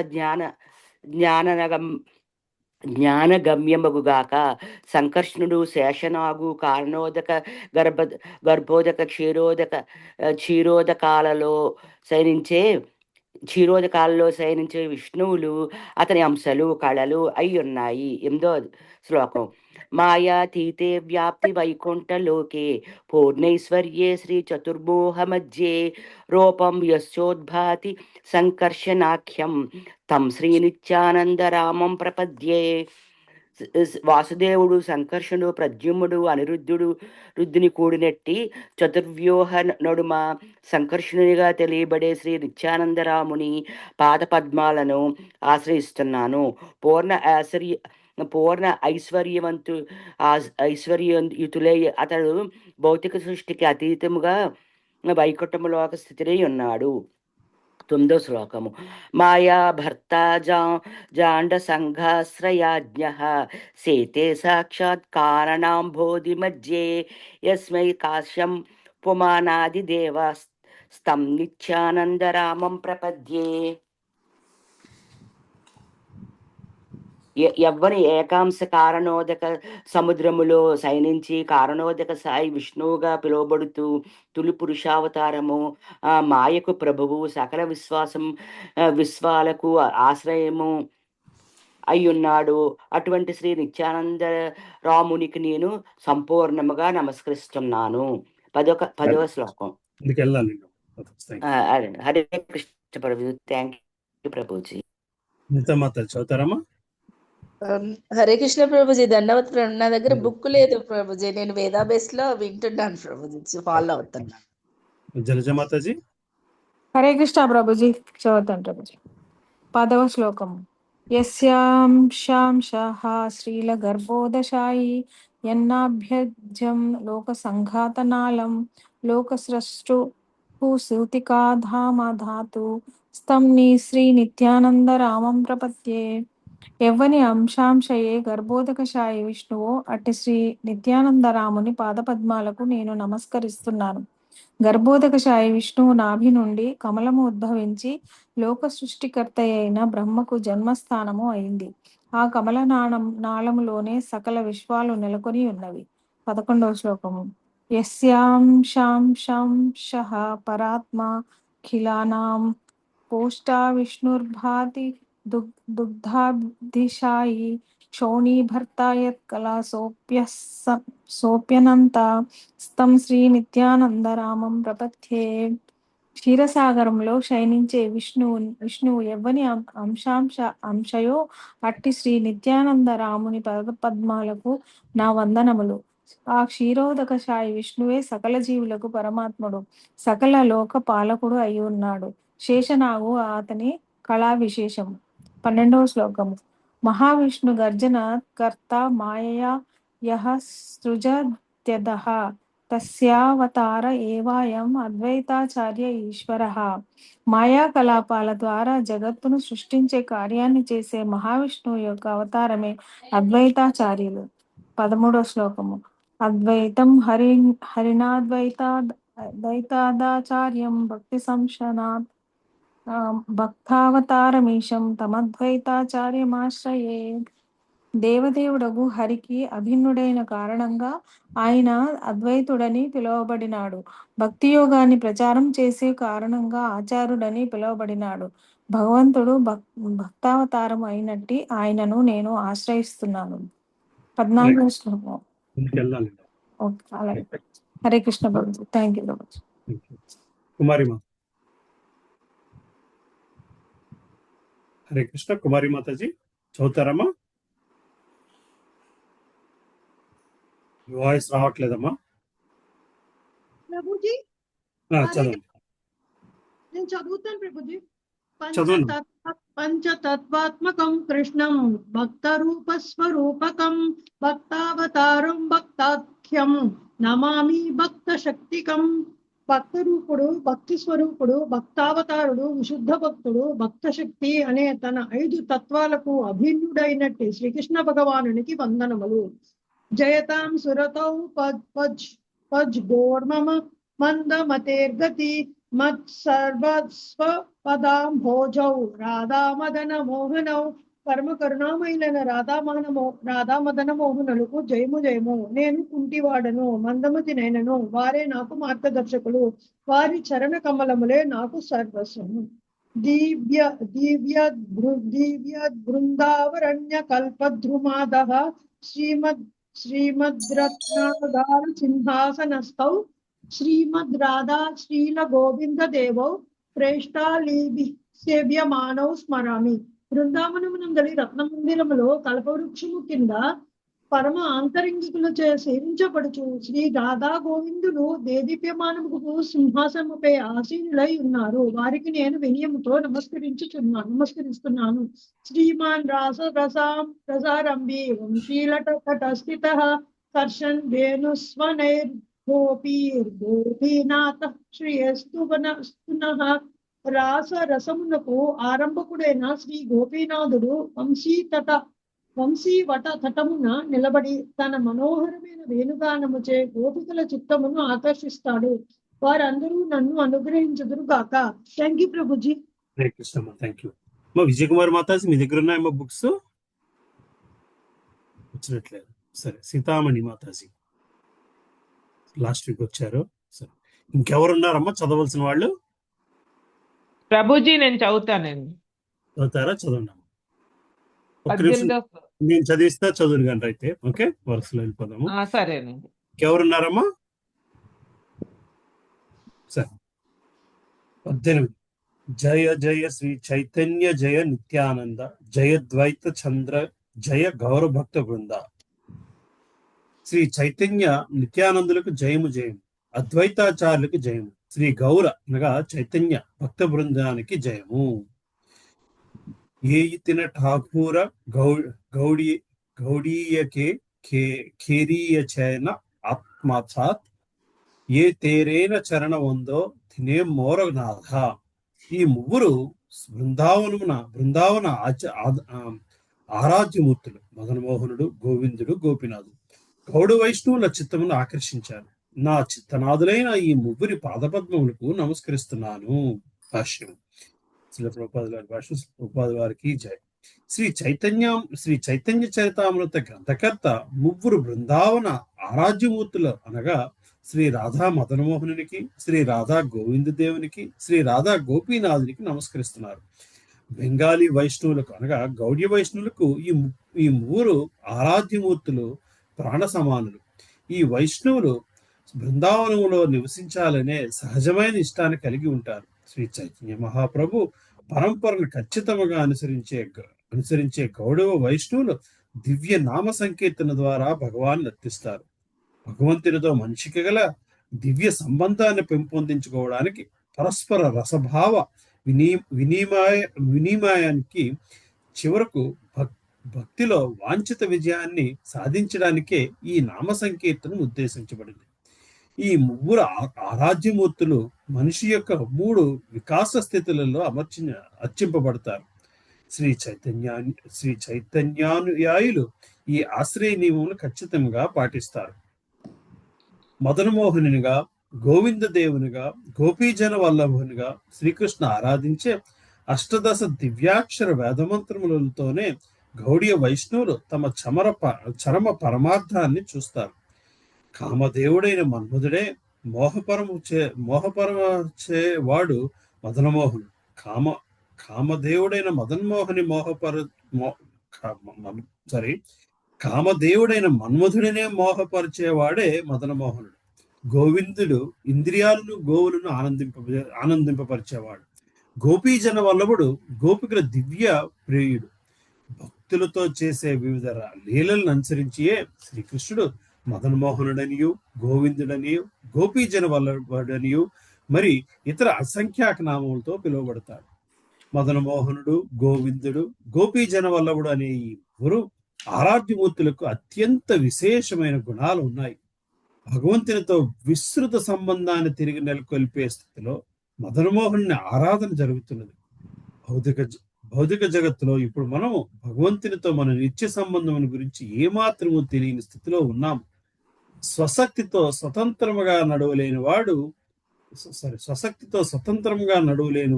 జ్ఞానగమ్యమగుగాక. సంకర్షణుడు శేషనాగు కారణోదక గర్భోదక క్షీరోదకాలలో శయనించే విష్ణువులు అతని అంశలు కళలు అయ్యున్నాయి. 8వ శ్లోకం. మాయాతీతే వ్యాప్తి వైకుంఠలోకే పూర్ణైశ్వర్యే శ్రీ చతుర్మోహ మధ్యే రూపం యస్యోద్భాతి సంకర్షణాఖ్యం తం శ్రీ నిత్యానందరామం ప్రపద్యే. వాసుదేవుడు, సంకర్షణుడు, ప్రద్యుమ్నుడు, రుద్దుని కూడినట్టి చతుర్వ్యూహ నడుమ సంకర్షణునిగా తెలియబడే శ్రీ నిత్యానందరాముని పాద పద్మాలను ఆశ్రయిస్తున్నాను. పూర్ణ ఐశ్వర్యయుతులై అతడు భౌతిక సృష్టికి అతీతముగా వైకుంఠములోక స్థితిరై ఉన్నాడు. 9వ శ్లోకము. మాయా భర్త జాండ సంఘాశ్రయాజ్ఞ సేతే సాక్షాత్ కారణాంబోధి మధ్యే యస్మై కాశ్యం పుమానాది దేవ స్తం నిత్యానందరామం ప్రపద్యే. ఎవ్వని ఏకాంశ కారణోదక సముద్రములో శయనించి కారణోదక సాయి విష్ణువుగా పిలువబడుతూ తొలి పురుషావతారము, మాయకు ప్రభువు, సకల విశ్వాలకు ఆశ్రయము అయ్యున్నాడు. అటువంటి శ్రీ నిత్యానంద రామునికి నేను సంపూర్ణముగా నమస్కరిస్తున్నాను. 10వ శ్లోకం. హరే కృష్ణ ప్రభు. Thank you Prabhuji. మాతాజీ చదువుతారమ్మా? హరే కృష్ణ ప్రభుజీ, దండవత్. నా దగ్గర బుక్ లేదు ప్రభుజీ, నేను వేదాబేస్ లో వింటున్నాను ప్రభుజీ, ఫాలో అవుతున్నాను. జలజ మాతాజీ. హరే కృష్ణ ప్రభుజీ, చదువుతాను ప్రభుజీ. 10వ శ్లోకము. యస్యాంశాంశః శ్రీలగర్భోదశాయి యన్నాభ్యజ్యం లోకసంఘాతనాళం లోకస్రష్టు సూతికాధామధాతు స్తం శ్రీ నిత్యానంద రామం ప్రపద్యే. ఎవ్వని అంశాంశయే గర్భోదకశాయి విష్ణువో అట్టి శ్రీ నిత్యానందరాముని పాదపద్మాలకు నేను నమస్కరిస్తున్నాను. గర్భోదకశాయి విష్ణువు నాభి నుండి కమలము ఉద్భవించి లోక సృష్టికర్త అయిన బ్రహ్మకు జన్మస్థానము అయింది. ఆ కమల నాళములోనే సకల విశ్వాలు నెలకొని ఉన్నవి. 11వ శ్లోకము. యస్యాంశాంశః పరాత్మా ఖిలానాం పోష్టా విష్ణుర్భాతి దుగ్ధాభిషాయి క్షోణీభర్తాయత్ కళా సోప్యనంత స్తం శ్రీ నిత్యానందరామం ప్రపథ్యే. క్షీరసాగరంలో శయనించే విష్ణువు ఎవ్వని అంశయో అట్టి శ్రీ నిత్యానంద రాముని పద్మాలకు నా వందనములు. ఆ క్షీరోదకశాయి విష్ణువే సకల జీవులకు పరమాత్ముడు, సకల లోక పాలకుడు అయి ఉన్నాడు. శేషనాగు అతని కళా విశేషము. 12వ శ్లోకము. మహావిష్ణు గర్జన కర్త మాయయా యః సృజత్యదః తస్యావతార ఏవాయం అద్వైతాచార్య ఈశ్వరః. మాయా కలాపాల ద్వారా జగత్తును సృష్టించే కార్యాన్ని చేసే మహావిష్ణువు యొక్క అవతారమే అద్వైతాచార్యులు. 13వ శ్లోకము. అద్వైతం హరినాద్వైతాదాచార్యం భక్తి సంశనాత్ భక్తావతారమీశం తమద్వైతాచార్యమాశ్రయే. దేవదేవుడగు హరికి అభిన్నుడైన కారణంగా ఆయన అద్వైతుడని పిలువబడినాడు. భక్తి యోగాన్ని ప్రచారం చేసే కారణంగా ఆచార్యుడని పిలువబడినాడు. భగవంతుడు భక్తావతారం అయినట్టి ఆయనను నేను ఆశ్రయిస్తున్నాను. 14వ శ్లోకం. ఓకే, అలాగే. హరే కృష్ణ ప్రభుజీ. Thank you Prabhuji. కుమారి మా. హరే కృష్ణ. కుమారి మాతాజీ చదువుతారమ్మా? వాయిస్ రావట్లేదమ్మా. ప్రభుజీ చదవండి. నేను చదువుతాను ప్రభుజీ. చదవండి. పంచతత్వాత్మకం కృష్ణం భక్త రూప స్వరూపకం భక్తావతారం భక్తాఖ్యం నమామి భక్త శక్తికం. భక్త రూపుడు, భక్తి స్వరూపుడు, భక్తావతారుడు, విశుద్ధ భక్తుడు, భక్త శక్తి అనే తన 5 తత్వాలకు అభిన్నుడైనట్టి శ్రీకృష్ణ భగవానునికి వందనములు. జయతాం సురతౌ పజ్ గోర్మమ మందమతేర్గతి మత్ సర్వస్వ పదాం భోజౌ రాధా మదన మోహనౌ. పరమ కరుణామయులైన రాధా మదన మోహనులకు జయము జయము. నేను కుంటివాడను, మందమతినైనను, వారే నాకు మార్గదర్శకులు, వారి చరణ కమలములే నాకు సర్వస్వము. దివ్య బృందావరణ్య కల్పద్రుమాదః శ్రీమద్రత్నాగార సింహాసనస్థౌ శ్రీమద్ రాధా శ్రీల గోవింద దేవౌ ప్రేష్టాలీభి సేవ్యమానౌ స్మరామి. బృందావనమునందలి రత్నమందిరములో కల్పవృక్షము కింద పరమ ఆంతరంగికులచే సేవించబడుచు శ్రీ రాధా గోవిందులు దేదీప్యమానముకు సింహాసనముపై ఆసీనులై ఉన్నారు. వారికి నేను వినయముతో నమస్కరిస్తున్నాను. శ్రీమాన్ రసారంభి వంశీలటస్థితః కర్షన్ వేణుస్వనైర్ గోపీనాథ శ్రీయస్తు పునః. రసమునకు ఆరంభకుడైన శ్రీ గోపీనాథుడు వంశీవట తటమున నిలబడి తన మనోహరమైన వేణుగానముచే గోపికల చిత్తమును ఆకర్షిస్తాడు. వారందరూ నన్ను అనుగ్రహించుదురు గాక. థ్యాంక్ యూ ప్రభుజీ. హరే కృష్ణ. Thank you. మా విజయ్ కుమార్ మాతాజీ మీ దగ్గర ఉన్నాయమ్మా బుక్స్? వచ్చినట్లేదు. సరే. సీతామణి మాతాజీ లాస్ట్ వీక్ వచ్చారు. సరే, ఇంకెవరున్నారమ్మా చదవలసిన వాళ్ళు? ప్రభుజీ నేను చదువుతానండి. చదువుతారా? చదవండి. నేను చదివిస్తా, చదువును కానీ అయితే. ఓకే, వరుసలో వెళ్ళిపోదాము. సరేనండి. ఇంకెవరున్నారమ్మా? సరే. 18. జయ జయ శ్రీ చైతన్య జయ నిత్యానంద జయ ద్వైత చంద్ర జయ గౌర భక్త బృంద. శ్రీ చైతన్య నిత్యానందులకు జయము జయము, అద్వైతాచార్యులకు జయము, శ్రీ గౌర అనగా చైతన్య భక్త బృందానికి జయము. ఏ ఇతిన ఠాకూర గౌడీయకే ఖేరీయ చైన ఆత్మసాత్ ఏ తేరేన చరణ వందో తినే మోరనాథ. ఈ ముగ్గురు బృందావన ఆరాధ్యమూర్తులు మదనమోహనుడు, గోవిందుడు, గోపినాథుడు గౌడ వైష్ణవుల చిత్తమును ఆకర్షించారు. నా చిత్తనాథులైన ఈ ముగ్గురి పాదపద్మములకు నమస్కరిస్తున్నాను. భాష్యం. శ్రీల ప్రభుపాద వారికి జయ. శ్రీ చైతన్య చరితామృత గ్రంథకర్త ముగ్గురు బృందావన ఆరాధ్యమూర్తులు అనగా శ్రీ రాధా మదనమోహనునికి, శ్రీ రాధా గోవింద దేవునికి, శ్రీ రాధా గోపీనాథునికి నమస్కరిస్తున్నారు. బెంగాలీ వైష్ణవులకు అనగా గౌడ్య వైష్ణవులకు ఈ ముగ్గురు ఆరాధ్యమూర్తులు ప్రాణ సమానులు. ఈ వైష్ణవులు బృందావనంలో నివసించాలనే సహజమైన ఇష్టాన్ని కలిగి ఉంటారు. శ్రీ చైతన్య మహాప్రభు పరంపరను ఖచ్చితంగా అనుసరించే గౌడవ వైష్ణవులు దివ్య నామ సంకీర్తన ద్వారా భగవాన్ నర్తిస్తారు. భగవంతునితో మనిషికి గల దివ్య సంబంధాన్ని పెంపొందించుకోవడానికి పరస్పర రసభావ వినిమయానికి చివరకు భక్తిలో వాంఛిత విజయాన్ని సాధించడానికే ఈ నామ సంకీర్తన ఉద్దేశించబడింది. ఈ ముగ్గురు ఆరాధ్యమూర్తులు మనిషి యొక్క 3 వికాస స్థితులలో అర్చింపబడతారు. శ్రీ చైతన్యానుయాయులు ఈ ఆశ్రయ నియమమును ఖచ్చితంగా పాటిస్తారు. మదనమోహనునిగా, గోవింద దేవునిగా, గోపీజన వల్లభునిగా శ్రీకృష్ణ ఆరాధించే అష్టదశ దివ్యాక్షర వేదమంత్రములతోనే గౌడీయ వైష్ణవులు తమ చరమ పరమార్థాన్ని చూస్తారు. కామదేవుడైన మన్మధుడే మోహపరచేవాడు మదనమోహనుడు. కామదేవుడైన కామదేవుడైన మన్మధుడినే మోహపరిచేవాడే మదనమోహనుడు. గోవిందుడు ఇంద్రియాలను, గోవులను ఆనందింపపరిచేవాడు. గోపీజన వల్లభుడు గోపికల దివ్య ప్రియుడు. భక్తులతో చేసే వివిధ లీలలను అనుసరించియే శ్రీకృష్ణుడు మదనమోహనుడనియు, గోవిందుడనియు, గోపీజన వల్లభుడనియు మరి ఇతర అసంఖ్యాక నామములతో పిలువబడతాడు. మదనమోహనుడు, గోవిందుడు, గోపీజన వల్లభుడు అనే ఈ ముగ్గురు ఆరాధ్యమూర్తులకు అత్యంత విశేషమైన గుణాలు ఉన్నాయి. భగవంతునితో విస్తృత సంబంధాన్ని తిరిగి నెలకొల్పే స్థితిలో మదనమోహనుని ఆరాధన జరుగుతున్నది. భౌతిక జగత్తులో ఇప్పుడు మనము భగవంతునితో మన నిత్య సంబంధం గురించి ఏమాత్రము తెలియని స్థితిలో ఉన్నాము. స్వశక్తితో స్వతంత్రంగా నడువలేని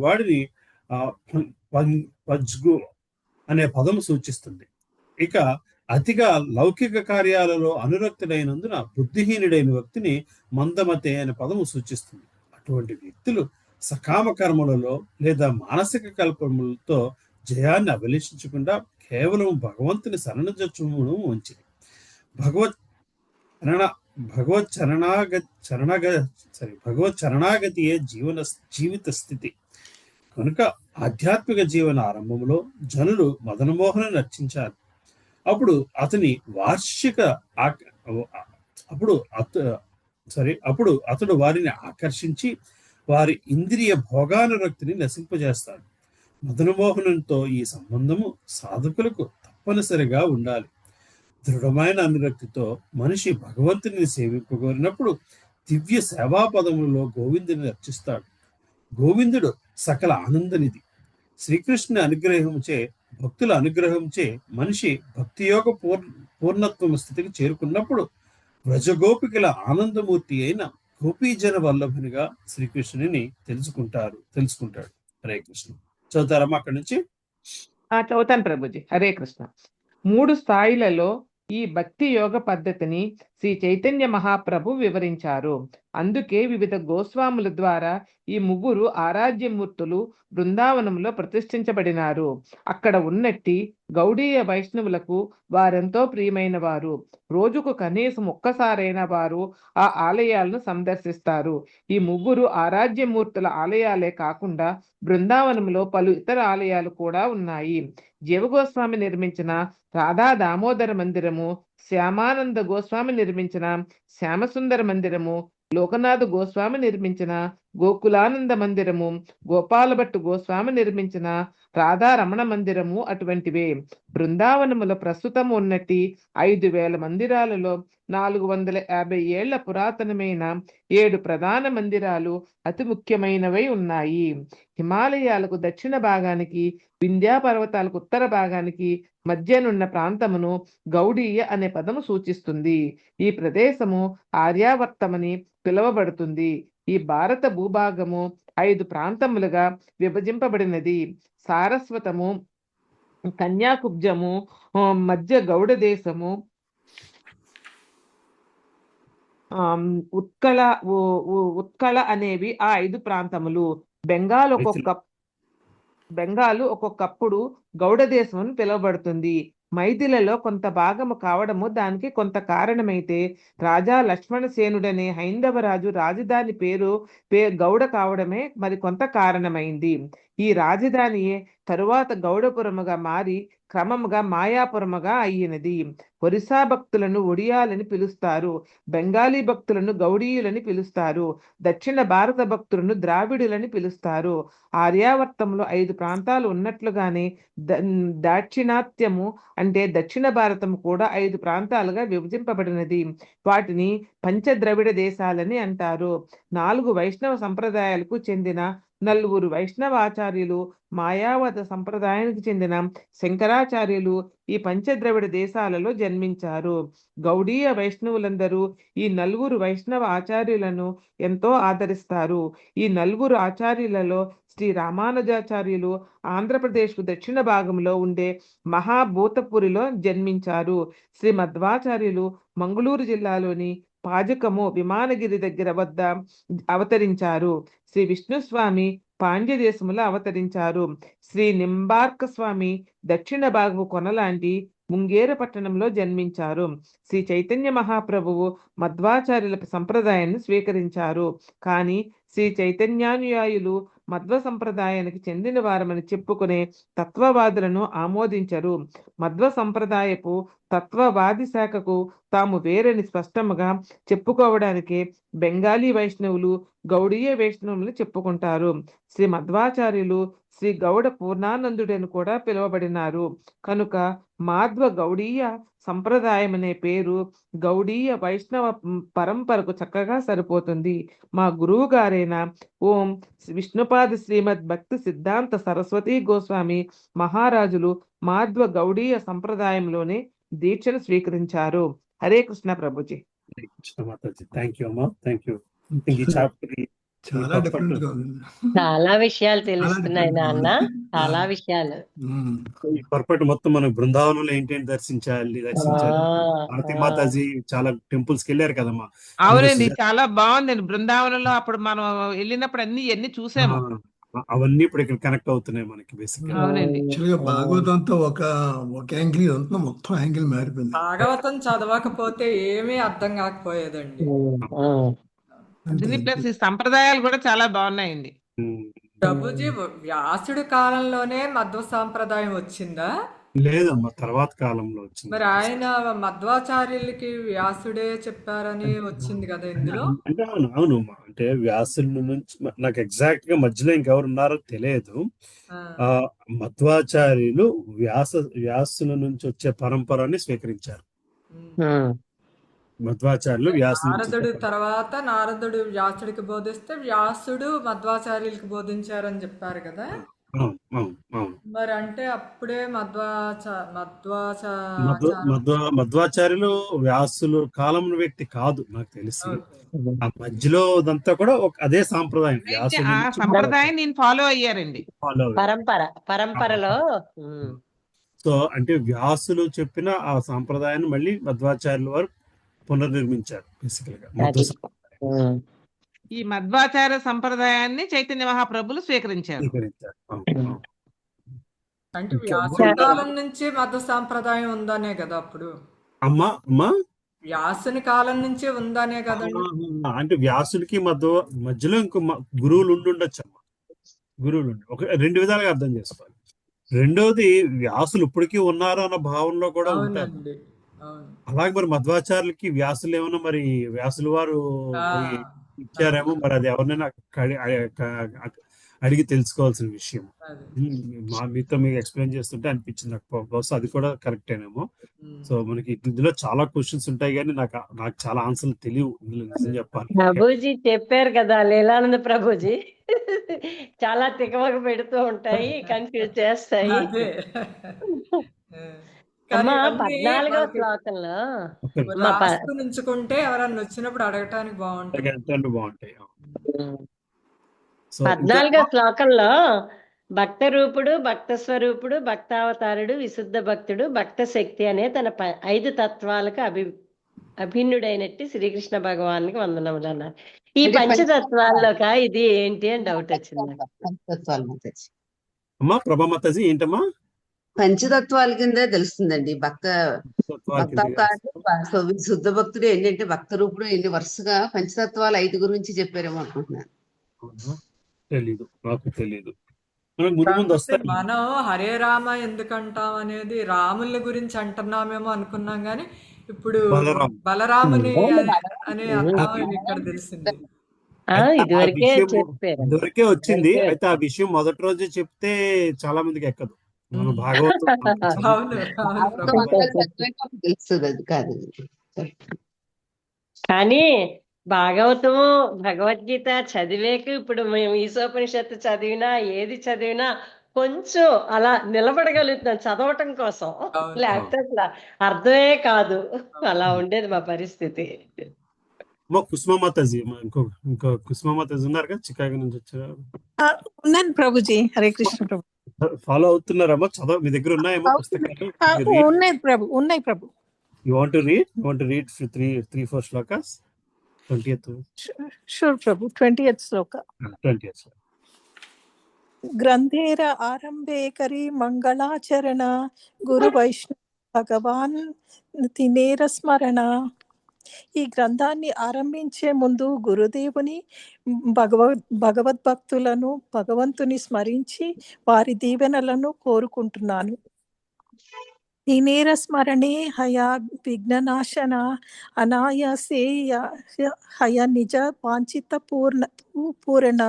వాడిని పజ్గు అనే పదము సూచిస్తుంది. ఇక అతిగా లౌకిక కార్యాలలో అనురక్తుడైనందున బుద్ధిహీనుడైన వ్యక్తిని మందమతే అనే పదము సూచిస్తుంది. అటువంటి వ్యక్తులు సకామ కర్మలలో లేదా మానసిక కల్పములతో జయాన్ని అభిలషించకుండా కేవలం భగవంతుని శరణజొచ్చమును మంచిది. భగవత్ శరణాగతియే జీవిత స్థితి కనుక ఆధ్యాత్మిక జీవన ఆరంభంలో జనులు మదనమోహను రచించారు. అప్పుడు అతడు వారిని ఆకర్షించి వారి ఇంద్రియ భోగానురక్తిని నశింపజేస్తాడు. మదనమోహనంతో ఈ సంబంధము సాధకులకు తప్పనిసరిగా ఉండాలి. దృఢమైన అనురక్తితో మనిషి భగవంతుని సేవింపగోరినప్పుడు దివ్య సేవాపదములలో గోవిందుని రక్షిస్తాడు. గోవిందుడు సకల ఆనందనిధి. శ్రీకృష్ణుని అనుగ్రహంచే, భక్తుల అనుగ్రహంచే మనిషి భక్తియోగ పూర్ణత్వం స్థితికి చేరుకున్నప్పుడు వ్రజగోపికల ఆనందమూర్తి అయిన గోపీజన వల్లభునిగా శ్రీకృష్ణుని తెలుసుకుంటాడు. హరే కృష్ణ. చదువుతారమ్మా అక్కడి నుంచి? చదువుతాను ప్రభుజీ. హరే కృష్ణ. 3 స్థాయిలలో ఈ భక్తి యోగ పద్ధతిని శ్రీ చైతన్య మహాప్రభు వివరించారు. అందుకే వివిధ గోస్వాముల ద్వారా ఈ ముగ్గురు ఆరాధ్యమూర్తులు బృందావనంలో ప్రతిష్ఠించబడినారు. అక్కడ ఉన్నట్టి గౌడీయ వైష్ణవులకు వారెంతో ప్రియమైన వారు. రోజుకు కనీసం ఒక్కసారైనా వారు ఆ ఆలయాలను సందర్శిస్తారు. ఈ ముగ్గురు ఆరాధ్యమూర్తుల ఆలయాలే కాకుండా బృందావనంలో పలు ఇతర ఆలయాలు కూడా ఉన్నాయి. జీవగోస్వామి నిర్మించిన రాధా దామోదర మందిరము, శ్యామానంద గోస్వామి నిర్మించిన శ్యామసుందర మందిరము, లోకనాథ గోస్వామి నిర్మించిన గోకులానంద మందిరము, గోపాలభట్టు గోస్వామి నిర్మించిన రాధారమణ మందిరము అటువంటివే. బృందావనములో ప్రస్తుతం ఉన్నట్టి 5,000 మందిరాలలో 450 ఏళ్ల పురాతనమైన 7 ప్రధాన మందిరాలు అతి ముఖ్యమైనవై ఉన్నాయి. హిమాలయాలకు దక్షిణ భాగానికి, వింధ్యా పర్వతాలకు ఉత్తర భాగానికి మధ్యనున్న ప్రాంతమును గౌడీయ అనే పదము సూచిస్తుంది. ఈ ప్రదేశము ఆర్యావర్తమని పిలువబడుతుంది. ఈ భారత భూభాగము 5 ప్రాంతములుగా విభజింపబడినది. సారస్వతము, కన్యాకుబ్జము, మధ్య గౌడ దేశము, ఉత్కళ అనేవి ఆ 5 ప్రాంతములు. బెంగాలు ఒక్కొక్కప్పుడు గౌడ దేశం అని పిలువబడుతుంది. మైథిలలో కొంత భాగము కావడము దానికి కొంత కారణమైతే, రాజా లక్ష్మణసేనుడనే హైందవ రాజు రాజధాని పేరు గౌడ కావడమే మరి కొంత కారణమైంది. ఈ రాజధానియే తరువాత గౌడపురముగా మారి క్రమముగా మాయాపురముగా అయ్యినది. ఒరిస్సా భక్తులను ఒడియాలని పిలుస్తారు. బెంగాలీ భక్తులను గౌడీయులని పిలుస్తారు. దక్షిణ భారత భక్తులను ద్రావిడులని పిలుస్తారు. ఆర్యావర్తంలో 5 ప్రాంతాలు ఉన్నట్లుగానే దాక్షిణాత్యము అంటే దక్షిణ భారతము కూడా 5 ప్రాంతాలుగా విభజింపబడినది. వాటిని పంచద్రవిడ దేశాలని అంటారు. 4 వైష్ణవ సంప్రదాయాలకు చెందిన 9 వైష్ణవాచార్యులు, మాయావత సంప్రదాయానికి చెందిన శంకరాచార్యులు ఈ పంచద్రవిడ దేశాలలో జన్మించారు. గౌడీయ వైష్ణవులందరూ ఈ 9 వైష్ణవ ఆచార్యులను ఎంతో ఆదరిస్తారు. ఈ 9 ఆచార్యులలో శ్రీ రామానుజాచార్యులు ఆంధ్రప్రదేశ్కు దక్షిణ భాగంలో ఉండే మహాభూతపురిలో జన్మించారు. శ్రీ మధ్వాచార్యులు మంగళూరు జిల్లాలోని పాజకము విమానగిరి దగ్గర వద్ద అవతరించారు. శ్రీ విష్ణుస్వామి పాండ్య దేశములో అవతరించారు. శ్రీ నింబార్క స్వామి దక్షిణ భాగము కొనలాంటి ముంగేరు పట్టణంలో జన్మించారు. శ్రీ చైతన్య మహాప్రభువు మధ్వాచార్యుల సంప్రదాయాన్ని స్వీకరించారు. కానీ శ్రీ చైతన్యానుయాయులు మధ్వ సంప్రదాయానికి చెందిన వారమని చెప్పుకునే తత్వవాదులను ఆమోదించరు. మధ్వ సంప్రదాయపు తత్వవాది శాఖకు తాము వేరని స్పష్టముగా చెప్పుకోవడానికే బెంగాలీ వైష్ణవులు గౌడీయ వైష్ణవులు చెప్పుకుంటారు. శ్రీ మధ్వాచార్యులు శ్రీ గౌడ పూర్ణానందుడని కూడా పిలువబడినారు. కనుక మాధ్వ గౌడీయ సంప్రదాయం అనే పేరు గౌడీయ వైష్ణవ పరంపరకు చక్కగా సరిపోతుంది. మా గురువు గారైన ఓం విష్ణుపాద శ్రీమద్ భక్తి సిద్ధాంత సరస్వతి గోస్వామి మహారాజులు మాధ్వ గౌడీయ సంప్రదాయంలోనే దీక్షను స్వీకరించారు. హరే కృష్ణ ప్రభుజీ. థ్యాంక్ యూ అమ్మా, థ్యాంక్ యూ. ఈ చాప్టర్ చాలా డిఫరెంట్ గా ఉంది. చాలా విషయాలు తెలుస్తున్నాయి నాన్న, చాలా విషయాలు. ఈ పర్పట్ మొత్తం మనం బృందావనంలో ఏంటంటే దర్శించాలి. భారతీ మాతాజీ చాలా టెంపుల్స్ కి వెళ్ళారు కదమ్మా. అవునండి, చాలా బాగుందండి. బృందావనంలో అప్పుడు మనం వెళ్ళినప్పుడు అన్ని చూసాము. అవన్నీ ఇప్పుడు ఇక్కడ కనెక్ట్ అవుతున్నాయి మనకి బేసిక్ గా. యాక్చువల్గా భాగవతంతో ఒక యాంగిల్ అంతా మొత్తం యాంగిల్ మారిపోయింది. భాగవతం చదవకపోతే ఏమీ అర్థం కాకపోయేదండి. ప్లస్ ఈ సంప్రదాయాలు కూడా చాలా బాగున్నాయండి. ప్రభుజీ వ్యాసుడి కాలంలోనే మధ్వ సాంప్రదాయం వచ్చిందా? లేదమ్మా, తర్వాత కాలంలో వచ్చింది. మరి ఆయన మధ్వాచార్యులకి వ్యాసుడే చెప్పారని వచ్చింది కదా ఇందులో. అంటే అవును, అంటే వ్యాసుల నుంచి నాకు ఎగ్జాక్ట్ గా మధ్యలో ఇంకెవరు ఉన్నారో తెలియదు. మధ్వాచార్యులు వ్యాసుల నుంచి వచ్చే పరంపరని స్వీకరించారు. మధ్వాచార్యులు నారదుడు తర్వాత నారదుడు వ్యాసుడికి బోధిస్తే వ్యాసుడు మధ్వాచార్యులకి బోధించారని చెప్పారు కదా. మరి అంటే అప్పుడే మధ్వాచార్యులు వ్యాసులు కాలం వ్యక్తి కాదు నాకు తెలిసి. ఆ మధ్యలో అదంతా కూడా అదే సాంప్రదాయం. ఆ సంప్రదాయం నేను ఫాలో అయ్యారండి. పరంపరలో. సో అంటే వ్యాసులు చెప్పిన ఆ సాంప్రదాయాన్ని మళ్ళీ మధ్వాచార్యుల వారు పునర్నిర్మించారు బేసికల్ గా అది మధ్వ సంప్రదాయం ఈ మధ్వాచార్య సంప్రదాయాన్ని చైతన్య మహాప్రభులు స్వీకరించారు. స్వీకరించారు. అవును, అవును. అంటే ఇంకా వ్యాసుని కాలం నుంచి మత సాంప్రదాయం ఉందనే కదా అప్పుడు. అమ్మా వ్యాసుని కాలం నుంచి ఉందనే కదండి. అంటే వ్యాసుడికి మధ్యలో ఇంకో గురువులు ఉండొచ్చు అమ్మా. గురువులు ఒక రెండు విధాలుగా అర్థం చేసుకోవాలి. రెండోది వ్యాసులు ఇప్పటికీ ఉన్నారు అన్న భావనలో కూడా ఉంటారు. అవునండి, అవును. అలాగే మరి మధ్వాచార్యులకి వ్యాసులు ఏమన్నా మరి వ్యాసులు వారు మరి ఇచ్చారేమో, మరి అది ఎవరినైనా అడిగి తెలుసుకోవాల్సిన విషయం. మీతో మీకు ఎక్స్ప్లెయిన్ చేస్తుంటే అనిపించింది నాకు, బహుశా అది కూడా కరెక్టేనేమో. సో మనకి ఇందులో చాలా క్వశ్చన్స్ ఉంటాయి కానీ నాకు చాలా ఆన్సర్లు తెలియవు నిజం చెప్పాలి. ప్రభుజీ చెప్పారు కదా, లీలానంద ప్రభుజీ చాలా తికమక పెడుతూ ఉంటాయి, కన్ఫ్యూజ్ చేస్తాయి. అమ్మా 14వ శ్లోకంలో నుంచుకుంటే ఎవరన్నా వచ్చినప్పుడు అడగటానికి బాగుంటాయి. 14వ శ్లోకంలో భక్త రూపుడు, భక్త స్వరూపుడు, భక్తావతారుడు, విశుద్ధ భక్తుడు, భక్త శక్తి అనే తన 5 తత్వాలకు అభిన్నుడైనట్టు శ్రీకృష్ణ భగవానికి వందనములు అన్నారు. ఈ పంచతత్వాల్లోక ఇది ఏంటి అని డౌట్ వచ్చింది. పంచతత్వాలు అమ్మా ప్రభామాతాజీ ఏంటమ్మా? పంచతత్వాల కిందే తెలుస్తుందండి. శుద్ధ భక్తుడు ఏంటంటే భక్త రూపుడు ఎన్ని వరుసగా పంచతత్వాలు 5 గురించి చెప్పారేమో అనుకుంటున్నాను. తెలీదు, నాకు తెలీదు. ముందు వస్తాయి. మనం హరే రామ ఎందుకంటాం అనేది రాముల గురించి అంటున్నామేమో అనుకున్నాం గాని ఇప్పుడు బలరాముని అనే అర్థం ఇక్కడ తెలిసింది. ఇదివరకే వచ్చింది. అయితే ఆ విషయం మొదటి రోజే చెప్తే చాలా మందికి ఎక్కదు. మనం భాగవతం తెలుస్తుంది కాదు. కానీ భాగవతము భగవద్గీత చదివేక ఇప్పుడు మేము ఈశోపనిషత్తు చదివినా ఏది చదివినా కొంచెం అలా నిలబడగలుగుతున్నాం చదవటం కోసం, లేకపోతే అసలు అర్థమే కాదు. అలా ఉండేది మా పరిస్థితి. కుసుమామాతాజీ ఇంకో కుసుమామాతాజీ ఉన్నారు కదా, చికాగో నుంచి వచ్చారు. ఉన్నాను ప్రభుజీ. హరే కృష్ణ ప్రభు. ఫాలో అవుతున్నారమ్మా? చదవ మీ దగ్గర ఉన్నాయేమో పుస్తకాలు? ఉన్నాయి ప్రభు. You want to read 3-4 shlokas? 20th. Sure Prabhu. 20th Shloka. 20th. గ్రంథేర ఆరంభే కరి మంగళాచరణ గురు వైష్ణవ భగవాన్ తినేర స్మరణ. ఈ గ్రంథాన్ని ఆరంభించే ముందు గురుదేవుని భగవద్భక్తులను భగవంతుని స్మరించి వారి దీవెనలను కోరుకుంటున్నాను. తినేర స్మరణే హయ విఘ్ననాశన అనాయాసే హయ నిజ వాంఛిత పూరణ.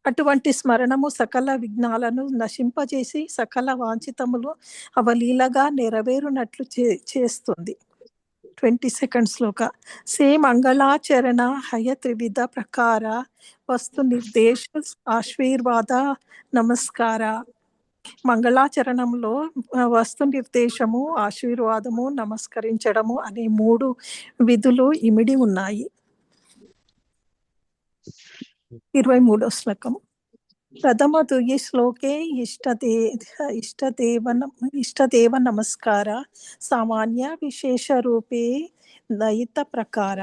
అటువంటి స్మరణము సకల విఘ్నాలను నశింపజేసి సకల వాంఛితములు అవలీలగా నెరవేరునట్లు చేస్తుంది. 22nd శ్లోక. సే మంగళాచరణ హయ త్రివిధ ప్రకార వస్తు నిర్దేశ ఆశీర్వాద నమస్కార. మంగళాచరణంలో వస్తు నిర్దేశము, ఆశీర్వాదము, నమస్కరించడము అనే 3 విధులు ఇమిడి ఉన్నాయి. 23వ శ్లోకము. ప్రథమ ద్వి శ్లోకే ఇష్టదేవ నమస్కార సామాన్య విశేష రూపే దయిత ప్రకార.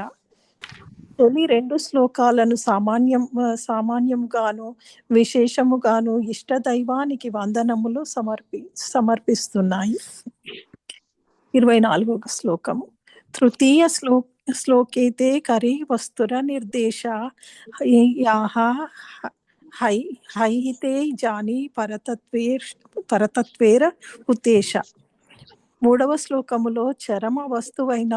తొలి 2 శ్లోకాలను సామాన్యంగాను విశేషముగాను ఇష్ట దైవానికి వందనములు సమర్పిస్తున్నాయి. 24వ శ్లోకము. తృతీయ శ్లోకేతే కరి వస్తుర నిర్దేశ హైహితే జాని పరతత్వేర ఉద్దేశ. 3వ శ్లోకములో చరమ వస్తువైన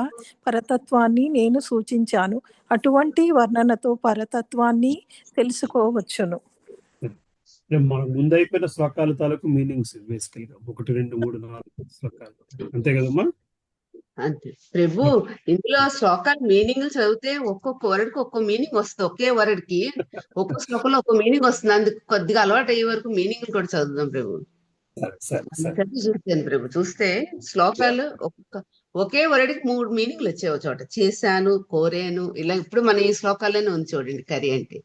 పరతత్వాన్ని నేను సూచించాను. అటువంటి వర్ణనతో పరతత్వాన్ని తెలుసుకోవచ్చును. మన ముందు అయిపోయిన శ్లోకాల తాలూకు మీనింగ్స్ బేసికల్ గా 1, 2, 3, 4 శ్లోకాలు అంతే కదమ్మా? అంతే ప్రభు. ఇందులో శ్లోకాలు మీనింగ్ చదివితే ఒక్కొక్క వరడ్కి ఒక్కో మీనింగ్ వస్తుంది. ఒకే వరడ్కి ఒక్కో శ్లోకంలో ఒక్కో మీనింగ్ వస్తుంది. అందుకు కొద్దిగా అలవాటు అయ్యే వరకు మీనింగ్ కూడా చదువుదాం ప్రభు. చూస్తాను ప్రభు. చూస్తే శ్లోకాలు ఒకే వరడ్కి 3 మీనింగ్లు వచ్చే చోట. చేశాను, కోరాను, ఇలా. ఇప్పుడు మన ఈ శ్లోకాల్లోనే ఉంది చూడండి. కరి అంటే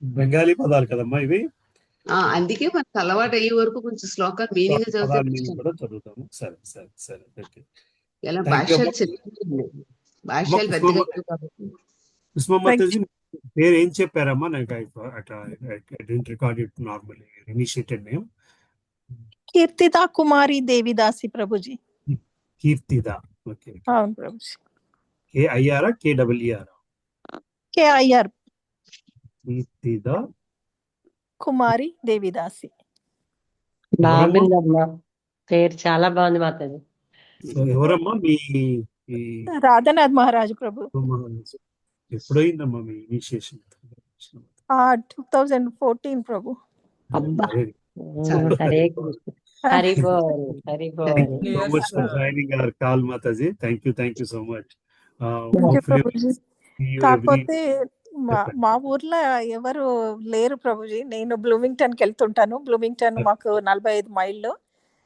బెంగాలీ పదాలు కదమ్మా ఇవి. అందుకే మనకు అలవాటు అయ్యే వరకు కొంచెం శ్లోకాలు మీనింగ్ చదువుతాము. సరే. ఇలా థ్యాంక్ యూ భాష్యాలు చదివాను. భాష్యాలు పెద్దగా లేవు కాబట్టి. కుసుమ మాతాజీ పేరు ఏం చెప్పారమ్మా? నాకు record it normally initiated name. Keertida Kumari Devidasi ప్రభుజీ. కీర్తిదా. ఓకే. అవును ప్రభుజీ. KIR KER? KIR. కీర్తిదా కుమారి దేవిదాసి. బాగుందమ్మా, పేరు చాలా బాగుంది మాతాజీ. ఎవరమ్మా మీ రాధానాథ్ మహారాజు ప్రభు. ఎప్పుడైందమ్మా మీ ఇనిషియేషన్? 2014 ప్రభు. అబ్బా, హరే కృష్ణ, హరి బోల్, హరి బోల్. So much for joining our call, Mataji. Thank you so much. Prabhuji. కాకపోతే మా ఊర్లో ఎవరు లేరు ప్రభుజీ. నేను బ్లూమింగ్టన్ కి వెళ్తుంటాను. బ్లూమింగ్టన్ మాకు 45 మైళ్ళు.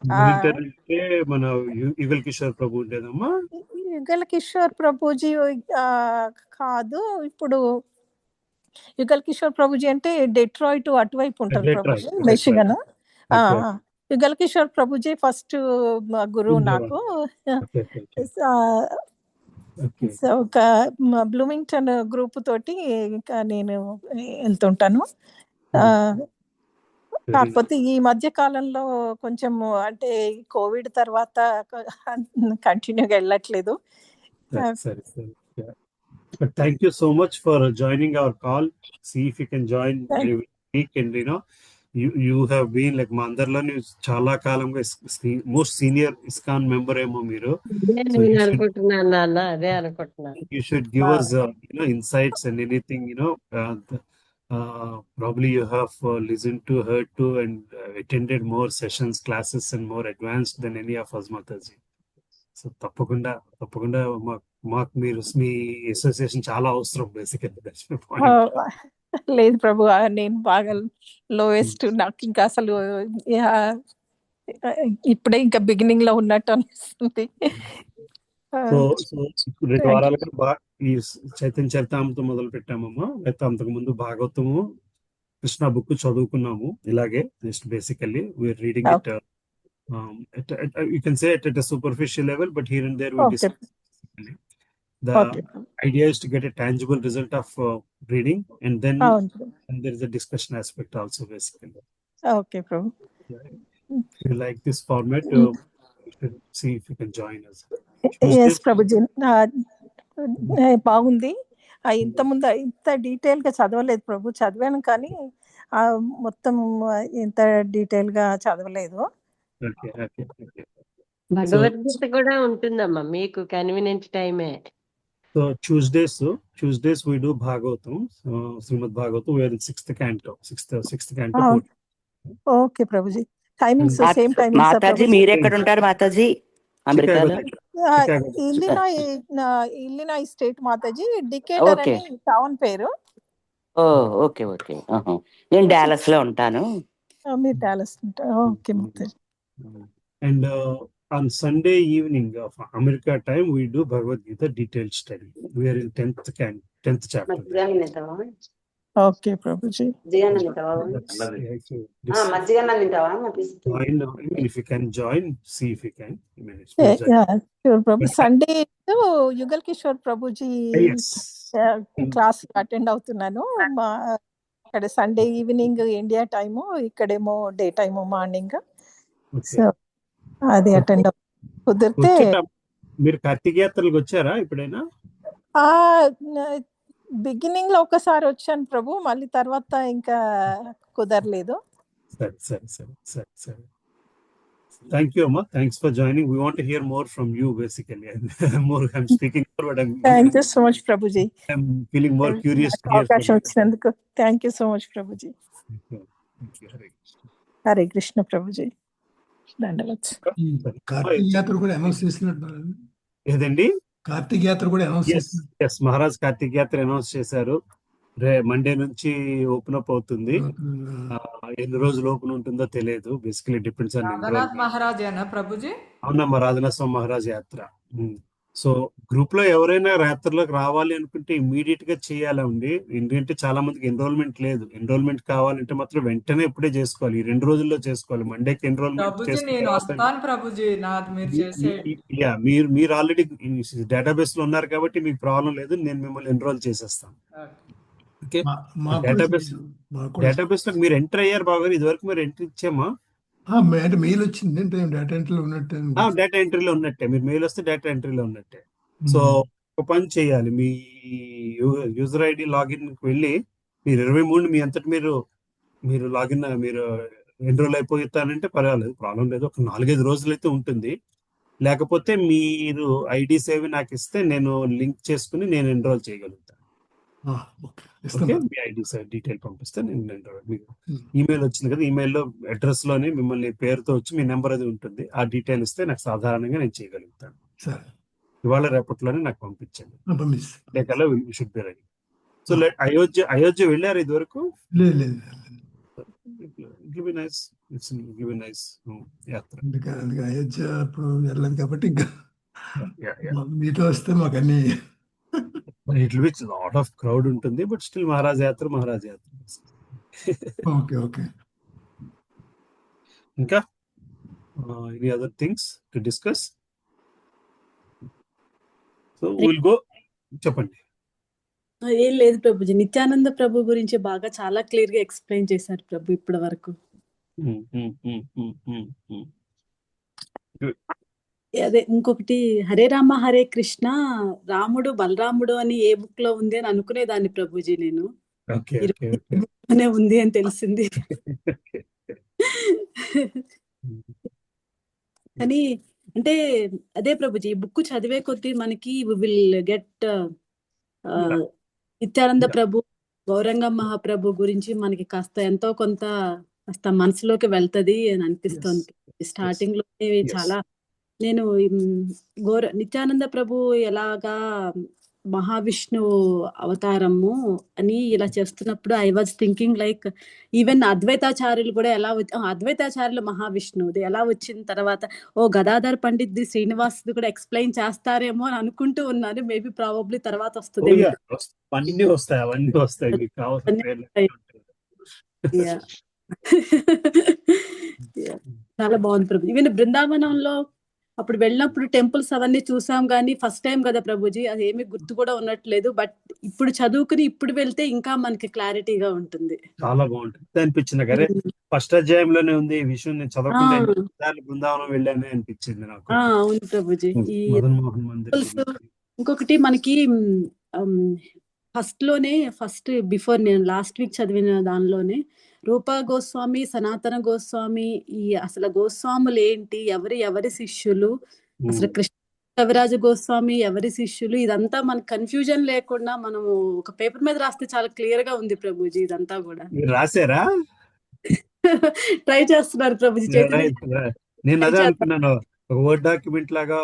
అంటే మన యుగల్ కిషోర్ ప్రభు ఉండేదమ్మా. యుగల్ కిషోర్ ప్రభుజీ కాదు, ఇప్పుడు యుగల్ కిషోర్ ప్రభుజీ అంటే డెట్రాయిట్ అటువైపు ఉంటారు ప్రభుజీ, మిషిగన్. యుగల్ కిషోర్ ప్రభుజీ ఫస్ట్ గురువు నాకు. సో ఒక బ్లూమింగ్టన్ గ్రూప్ తోటి నేను వెళ్తుంటాను. కాకపోతే ఈ మధ్య కాలంలో కొంచెం అంటే కోవిడ్ తర్వాత కంటిన్యూగా వెళ్ళట్లేదు. Thank you so much for joining our call. See if you can join every week, and you have been like మా అందరిలోని చాలా కాలంగా మోస్ట్ సీనియర్ ఇస్కాన్ మెంబర్ ఏమో మీరు. అనుకుంటున్నాను నాన్న, అదే అనుకుంటున్నాను. You should give us insights and anything probably you have listened to, heard to, and attended more sessions, classes, and more advanced than any of us, Mataji. So తప్పకుండా మాకు మీరు మీ association చాలా అవసరం బేసికల్లీ. లేదు ప్రభు, నేను బాగా లోయెస్ట్. నాకు ఇంకా అసలు ఇప్పుడే ఇంకా బిగినింగ్ లో ఉన్నట్టు అనిపిస్తుంది. సో 2 వారాలుగా ఈ చైతన్య చరితామృతం మొదలు పెట్టామమ్మా. అయితే అంతకు ముందు భాగవతము, కృష్ణ బుక్ చదువుకున్నాము. ఇలాగే just basically we are reading it. You can say it at a superficial level, but here and there we discuss. The idea is to get a tangible result of reading, and then and there is a discussion aspect also basically. Okay, Prabhu. If you like this format, see if you can join us. Yes, Prabhuji. బాగుంది. ఇంతకుముందు ఇంత detail గా చదవలేదు ప్రభు. చదివాను కానీ మొత్తం ఇంత detail గా చదవలేదు. భగవద్గీత కూడా ఉంటుందమ్మా మీకు కన్వీనియంట్ టైమే. So Tuesdays we do Bhagavatam, Srimad Bhagavatam. We are in 6th canto. Okay, Prabhuji. Timings same timings. Mataji మీరు ఎక్కడ ఉంటారు మాతాజీ? అమెరికాలో? Illinois state Mataji. డికేటర్ అని టౌన్ పేరు. ఓకే. నేను డాలస్ లో ఉంటాను. మీరు డాలస్ ఉంటారు. Okay Mataji. And on Sunday evening of America time, we do Bhagavad Gita detailed study. We are in 10th chapter. Okay, Prabhuji. If you can join, see if you can. Yeah, sure, Prabhu. Sunday Yugal Kishore Prabhuji class attend అవుతున్నాను. ఇక్కడ Sunday evening India time, ఇక్కడేమో day time morning. So అది attend కుదిరితే. మీరు కార్తీక యాత్రలకు వచ్చారా ఎప్పుడైనా? Beginning లో ఒకసారి వచ్చాను ప్రభు, మళ్ళీ తర్వాత ఇంకా కుదరలేదు. సరే. Thank you, Amma. Thanks for joining. We want to hear more from you, basically. I'm speaking more, but Thank you so much, Prabhuji. I'm feeling more curious to hear from you. Thank you so much, Prabhuji. Thank you. Hare Krishna, Prabhuji. ధన్యవాదాలు. కార్తీక యాత్ర కూడా announce చేసినట్టు ఏదండి? కార్తీక యాత్ర కూడా announce చేశారు. మహారాజ్ కార్తీక యాత్ర announce చేశారు. మండే నుంచి ఓపెన్ అప్ అవుతుంది. ఎన్ని రోజులు ఓపెన్ ఉంటుందో తెలియదు. Basically depends on Radhanath Maharaj Prabhuji. అవునమ్మా, రాధానాథ్ స్వామి మహారాజ్ యాత్ర. సో గ్రూప్ లో ఎవరైనా రాత్రిలోకి రావాలి అనుకుంటే ఇమీడియట్ గా చేయాలండి. ఎందుకంటే చాలా మందికి ఎన్రోల్మెంట్ లేదు. ఎన్రోల్మెంట్ కావాలంటే మాత్రం వెంటనే ఇప్పుడే చేసుకోవాలి. ఈ 2 రోజుల్లో చేసుకోవాలి. మండేకి ఎన్రోల్మెంట్ ప్రభుజీ చేసుకున్న నేను తర్వాత వస్తాను ప్రభుజీ, నాది మీరు చేసేయండి. మీరు ఆల్రెడీ డేటాబేస్ లో ఉన్నారు కాబట్టి మీకు ప్రాబ్లం లేదు. నేను మిమ్మల్ని ఎన్రోల్ చేసేస్తాను. ఓకే, డేటాబేస్ లో మీరు ఎంటర్ అయ్యారు బాగా. ఇది వరకు మీరు ఎంట్రీ ఇచ్చామా? అంటే మెయిల్ వచ్చింది అంటే డేటా ఎంట్రీలో ఉన్నట్టే. డేటా ఎంట్రీలో ఉన్నట్టే. మీరు మెయిల్ వస్తే డేటా ఎంట్రీలో ఉన్నట్టే. సో ఒక పని చేయాలి, మీ యూజర్ ఐడి లాగిన్ వెళ్ళి మీరు 23 మీ అంతటి మీరు లాగిన్ మీరు ఎన్రోల్ అయిపోతానంటే పర్వాలేదు, ప్రాబ్లం లేదు. ఒక 4-5 రోజులైతే ఉంటుంది. లేకపోతే మీరు ఐడి సేవ్ నాకు ఇస్తే నేను లింక్ చేసుకుని నేను ఎన్రోల్ చేయగలుగుతాను. ఓకే, మీ ఐడి డీటెయిల్ పంపిస్తే నేను ఎన్రోల్. మీకు ఈమెయిల్ వచ్చింది కదా, ఈమెయిల్లో అడ్రస్ లోనే మిమ్మల్ని పేరుతో వచ్చి మీ నెంబర్ అది ఉంటుంది. ఆ డీటెయిల్ ఇస్తే నాకు సాధారణంగా నేను చేయగలుగుతాను. ఇవాళ రేపట్లోనే నాకు పంపించండి. లేకల్లా should be ready. So Ayodhya వెళ్ళారు ఇది వరకు? యాత్ర అయోధ్య ఇప్పుడు వెళ్ళలేదు కాబట్టి ఇంకా మీతో వస్తే మాకు అన్ని it will be lot of crowd ఉంటుంది. బట్ స్టిల్ మహారాజ్ యాత్ర. ఓకే. ఇంకా any other things to discuss? So will go. చెప్పండి. ఏం లేదు ప్రభుజీ, నిత్యానంద ప్రభు గురించి బాగా చాలా క్లియర్ గా ఎక్స్ప్లెయిన్ చేశారు ప్రభు ఇప్పటి వరకు. అదే ఇంకొకటి, హరే రామ హరే కృష్ణ రాముడు బలరాముడు అని ఏ బుక్ లో ఉంది అని అనుకునేదాన్ని ప్రభుజీ. నేను ఉంది అని తెలిసింది. కానీ అంటే అదే ప్రభుజీ, ఈ బుక్ చదివే కొద్దీ మనకి విల్ గెట్ నిత్యానంద ప్రభు, గౌరంగ మహాప్రభు గురించి మనకి కాస్త ఎంతో కొంత కాస్త మనసులోకి వెళ్తది అని అనిపిస్తోంది. స్టార్టింగ్ లో చాలా నేను నిత్యానంద ప్రభు ఎలాగా మహావిష్ణు అవతారము అని ఇలా చేస్తున్నప్పుడు I was thinking like even అద్వైతాచార్యులు కూడా అద్వైతాచార్యులు మహావిష్ణువుది ఎలా వచ్చిన తర్వాత గదాధర్ పండిత్ శ్రీనివాస్ కూడా ఎక్స్ప్లెయిన్ చేస్తారేమో అని అనుకుంటూ ఉన్నాను. మేబీ ప్రాబబ్లీ తర్వాత వస్తుంది. అవన్నీ వస్తాయి మీకు కావాల్సిన. చాలా బాగుంది ప్రభు. ఈవెన్ బృందావనంలో అప్పుడు వెళ్ళినప్పుడు టెంపుల్స్ అవన్నీ చూసాం కానీ ఫస్ట్ టైం కదా ప్రభుజీ, అది ఏమీ గుర్తు కూడా ఉన్నట్లేదు. బట్ ఇప్పుడు చదువుకుని ఇప్పుడు వెళ్తే ఇంకా మనకి క్లారిటీగా ఉంటుంది. చాలా బాగుంటుంది అనిపించింది కదా. ఫస్ట్ అధ్యాయంలోనే ఉంది ఈ విషయం. నేను చదవకుండా బృందావనం వెళ్ళానే అనిపించింది నాకు. అవును ప్రభుజీ. ఈ ఇంకొకటి మనకి ఫస్ట్ బిఫోర్ నేను లాస్ట్ వీక్ చదివిన దానిలోనే రూపా గోస్వామి, సనాతన గోస్వామి, ఈ అసలు గోస్వాములు ఏంటి, ఎవరి శిష్యులు, అసలు కృష్ణ కవిరాజ గోస్వామి ఎవరి శిష్యులు, ఇదంతా మనకు కన్ఫ్యూజన్ లేకుండా మనము ఒక పేపర్ మీద రాస్తే చాలా క్లియర్ గా ఉంది ప్రభుజీ. ఇదంతా కూడా రాసారా? ట్రై చేస్తున్నారు ప్రభుజీ. నేను అదే అనుకున్నాను, ఒక వర్డ్ డాక్యుమెంట్ లాగా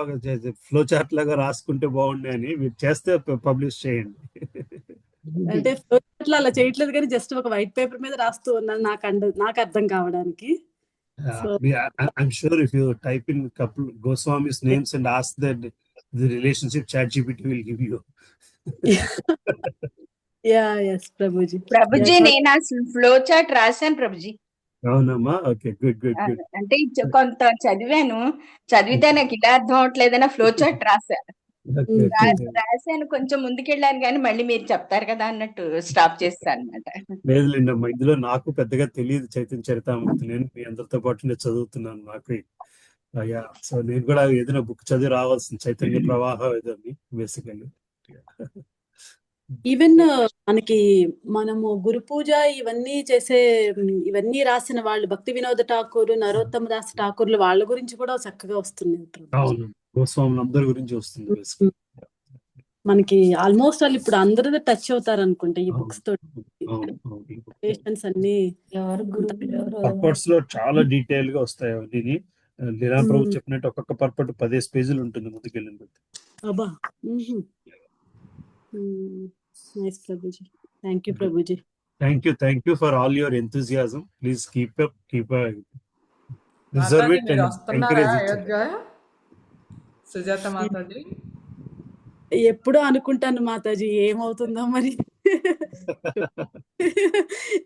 ఫ్లో చార్ట్ లాగా రాసుకుంటే బాగుండే అని. మీరు చేస్తే పబ్లిష్ చేయండి. అంటే అలా చేయట్లేదు కానీ జస్ట్ ఒక వైట్ పేపర్ మీద రాస్తూ ఉన్నాను నాకు అర్థం కావడానికి. I'm sure if you type in couple Goswami's names and ask that the relationship, ChatGPT will give you. Yes Prabhuji. నేను అసలు ఫ్లో చార్ట్ రాశాను ప్రభుజీ. అవునమ్మా, ఓకే, గుడ్. అంటే కొంత చదివితే నాకు ఇలా అర్థం అవట్లేదన్న ఫ్లో చార్ట్ రాశాను. కొంచెం ముందుకెళ్ళాను కానీ మళ్ళీ మీరు చెప్తారు కదా అన్నట్టు స్టాప్ చేస్తాను అనమాట. లేదులేండమ్మా, ఇందులో నాకు పెద్దగా తెలియదు చైతన్య చరితామృతి. నేను మీ అందరితో పాటు నేను చదువుతున్నాను. నాకు సో నేను కూడా ఏదైనా బుక్ చదివి రావాల్సింది, చైతన్య ప్రవాహం ఏదని బేసికల్లీ. ఈవెన్ మనకి మనము గురు పూజ ఇవన్నీ రాసిన వాళ్ళు భక్తి వినోద ఠాకూర్, నరోత్తమ దాస్ ఠాకూర్లు వాళ్ళ గురించి కూడా చక్కగా వస్తుంది. గోస్వాములందరి గురించి వస్తుంది. మనకి ఆల్మోస్ట్ వాళ్ళు ఇప్పుడు అందరూ టచ్ అవుతారు అనుకుంటా ఈ బుక్స్ తోటి. అన్ని పర్పట్స్ లో చాలా డీటెయిల్ గా వస్తాయి అవన్నీ. లీలా ప్రభు చెప్పినట్టు ఒక్కొక్క పర్పట్ 15 పేజీలు ఉంటుంది ముందుకెళ్ళిన కొద్ది. అబ్బా, nice Prabhuji. Thank you Prabhuji. Thank you for all your enthusiasm. Please keep reserve it and encourage it. Sujatha Mataji ఎప్పుడూ అనుకుంటాను మాతాజీ ఏమవుతుందో మరి.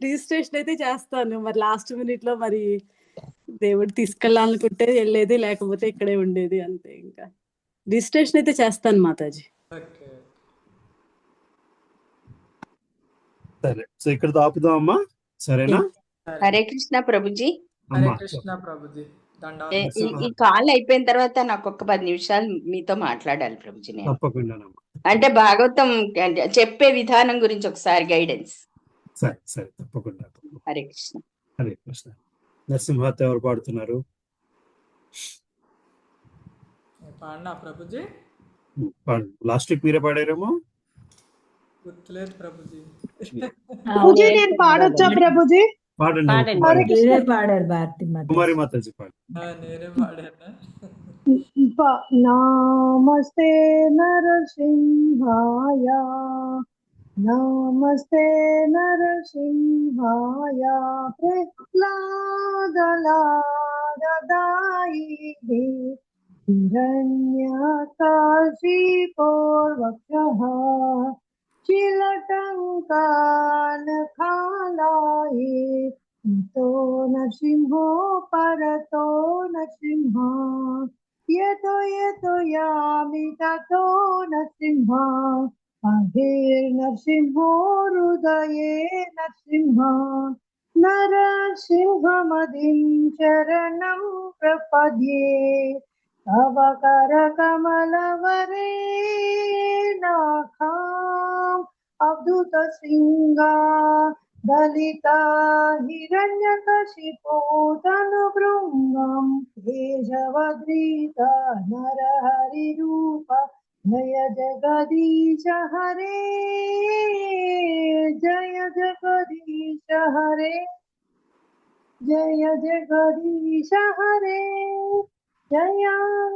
రిజిస్ట్రేషన్ అయితే చేస్తాను, మరి లాస్ట్ మినిట్ లో మరి దేవుడు తీసుకెళ్ళాలనుకుంటే వెళ్ళేది, లేకపోతే ఇక్కడే ఉండేది అంతే. ఇంకా రిజిస్ట్రేషన్ అయితే చేస్తాను మాతాజీ. ఓకే. సరే, సో ఇక్కడ ఆపుదాం అమ్మా, సరేనా? హరే కృష్ణ ప్రభుజీ. హరే అమ్మా కృష్ణ ప్రభుజీ. ఈ కాల్ అయిపోయిన తర్వాత నాకు ఒక 10 నిమిషాలు మీతో మాట్లాడాలి ప్రభుజీ. నేను తప్పకుండానమ్మా. అంటే భాగవతం చెప్పే విధానం గురించి ఒకసారి గైడెన్స్. సరే సరే, తప్పకుండా. హరే కృష్ణ. హరే కృష్ణ. నరసింహత ఎవరు పాడుతున్నారు? పాడినా ప్రభుజీ? లాస్ట్ వీక్ మీరే పాడారేమో, గుర్తులేదు ప్రభుజీ. ప్రభుజీ నేను పాడొచ్చా ప్రభుజీ? పాడండి. హరే కృష్ణ. పాడారు భారతి కుమారి మాతాజీ పాడు. నేనే పాడానా? నమస్తే నరసింహాయ, నమస్తే నరసింహాయ, ప్రహ్లాదలాదదాయిని హిరణ్యకాశిపోర్వక్షః చిలటంకానఖాలాయి తో నరసింహో పరతో నరసింహ యతో యతో యామి తతో నరసింహ అధీర్నరసింహో హృదయే నరసింహ నరసింహమదిం చరణం ప్రపద్యే తవ కరకమలవరే నాఖాం అవధూత సింగా దళిత హిరణ్యకశిపో తనుభృంగం కేశవద్రీత నరహరి రూప జయ జగదీశ హరే, జయ జగదీశ హరే, జయ జగదీశ హరే, జయ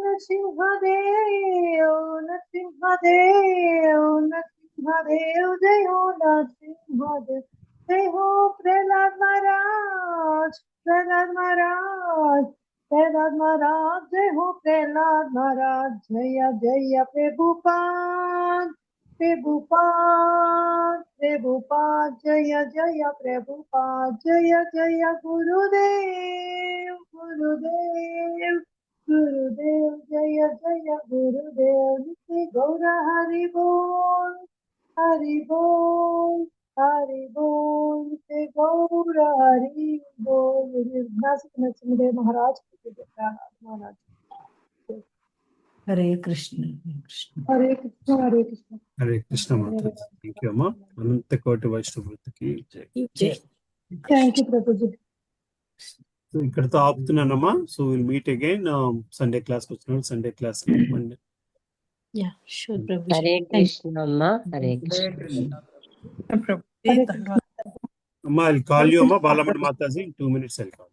నరసింహదేవ్ నరసింహదేవ్ నరసింహదేవ్, జయ నరసింహదేవ్, జయ హో ప్రహ్లాద్ మహారాజ్, ప్రహ్లాద్ మహారాజ్, प्रहलाद महाराज, जय हो प्रहलाद महाराज, जय जय प्रभुपाद, प्रभुपाद, प्रभुपाद, जय जय प्रभुपाद, जय जय गुरुदेव, गुरुदेव, गुरुदेव, जय जय गुरुदेव, नित्य गौर हरि बोल, हरि बोल, हरि बोल, नित्य गौर हरि बोल। नरसिंह महाराज महाराज। హరే కృష్ణ. हरे कृष्ण, हरे कृष्ण, హరే కృష్ణ మాతాజీ. థ్యాంక్ యూ అమ్మా. అనంత కోటి వైష్ణవులకి జై. थैंक यू प्रभु जी। సో ఇక్కడతో ఆపుతున్నానమ్మా. So will meet again Sunday class వచ్చిన Sunday class Monday. Hare Krishna అమ్మా. హరే హరే కృష్ణ. కృష్ణ. అమ్మా, ఐ కాల్ యూ అమ్మా Balamani Mataji. 2 minutes I'll call.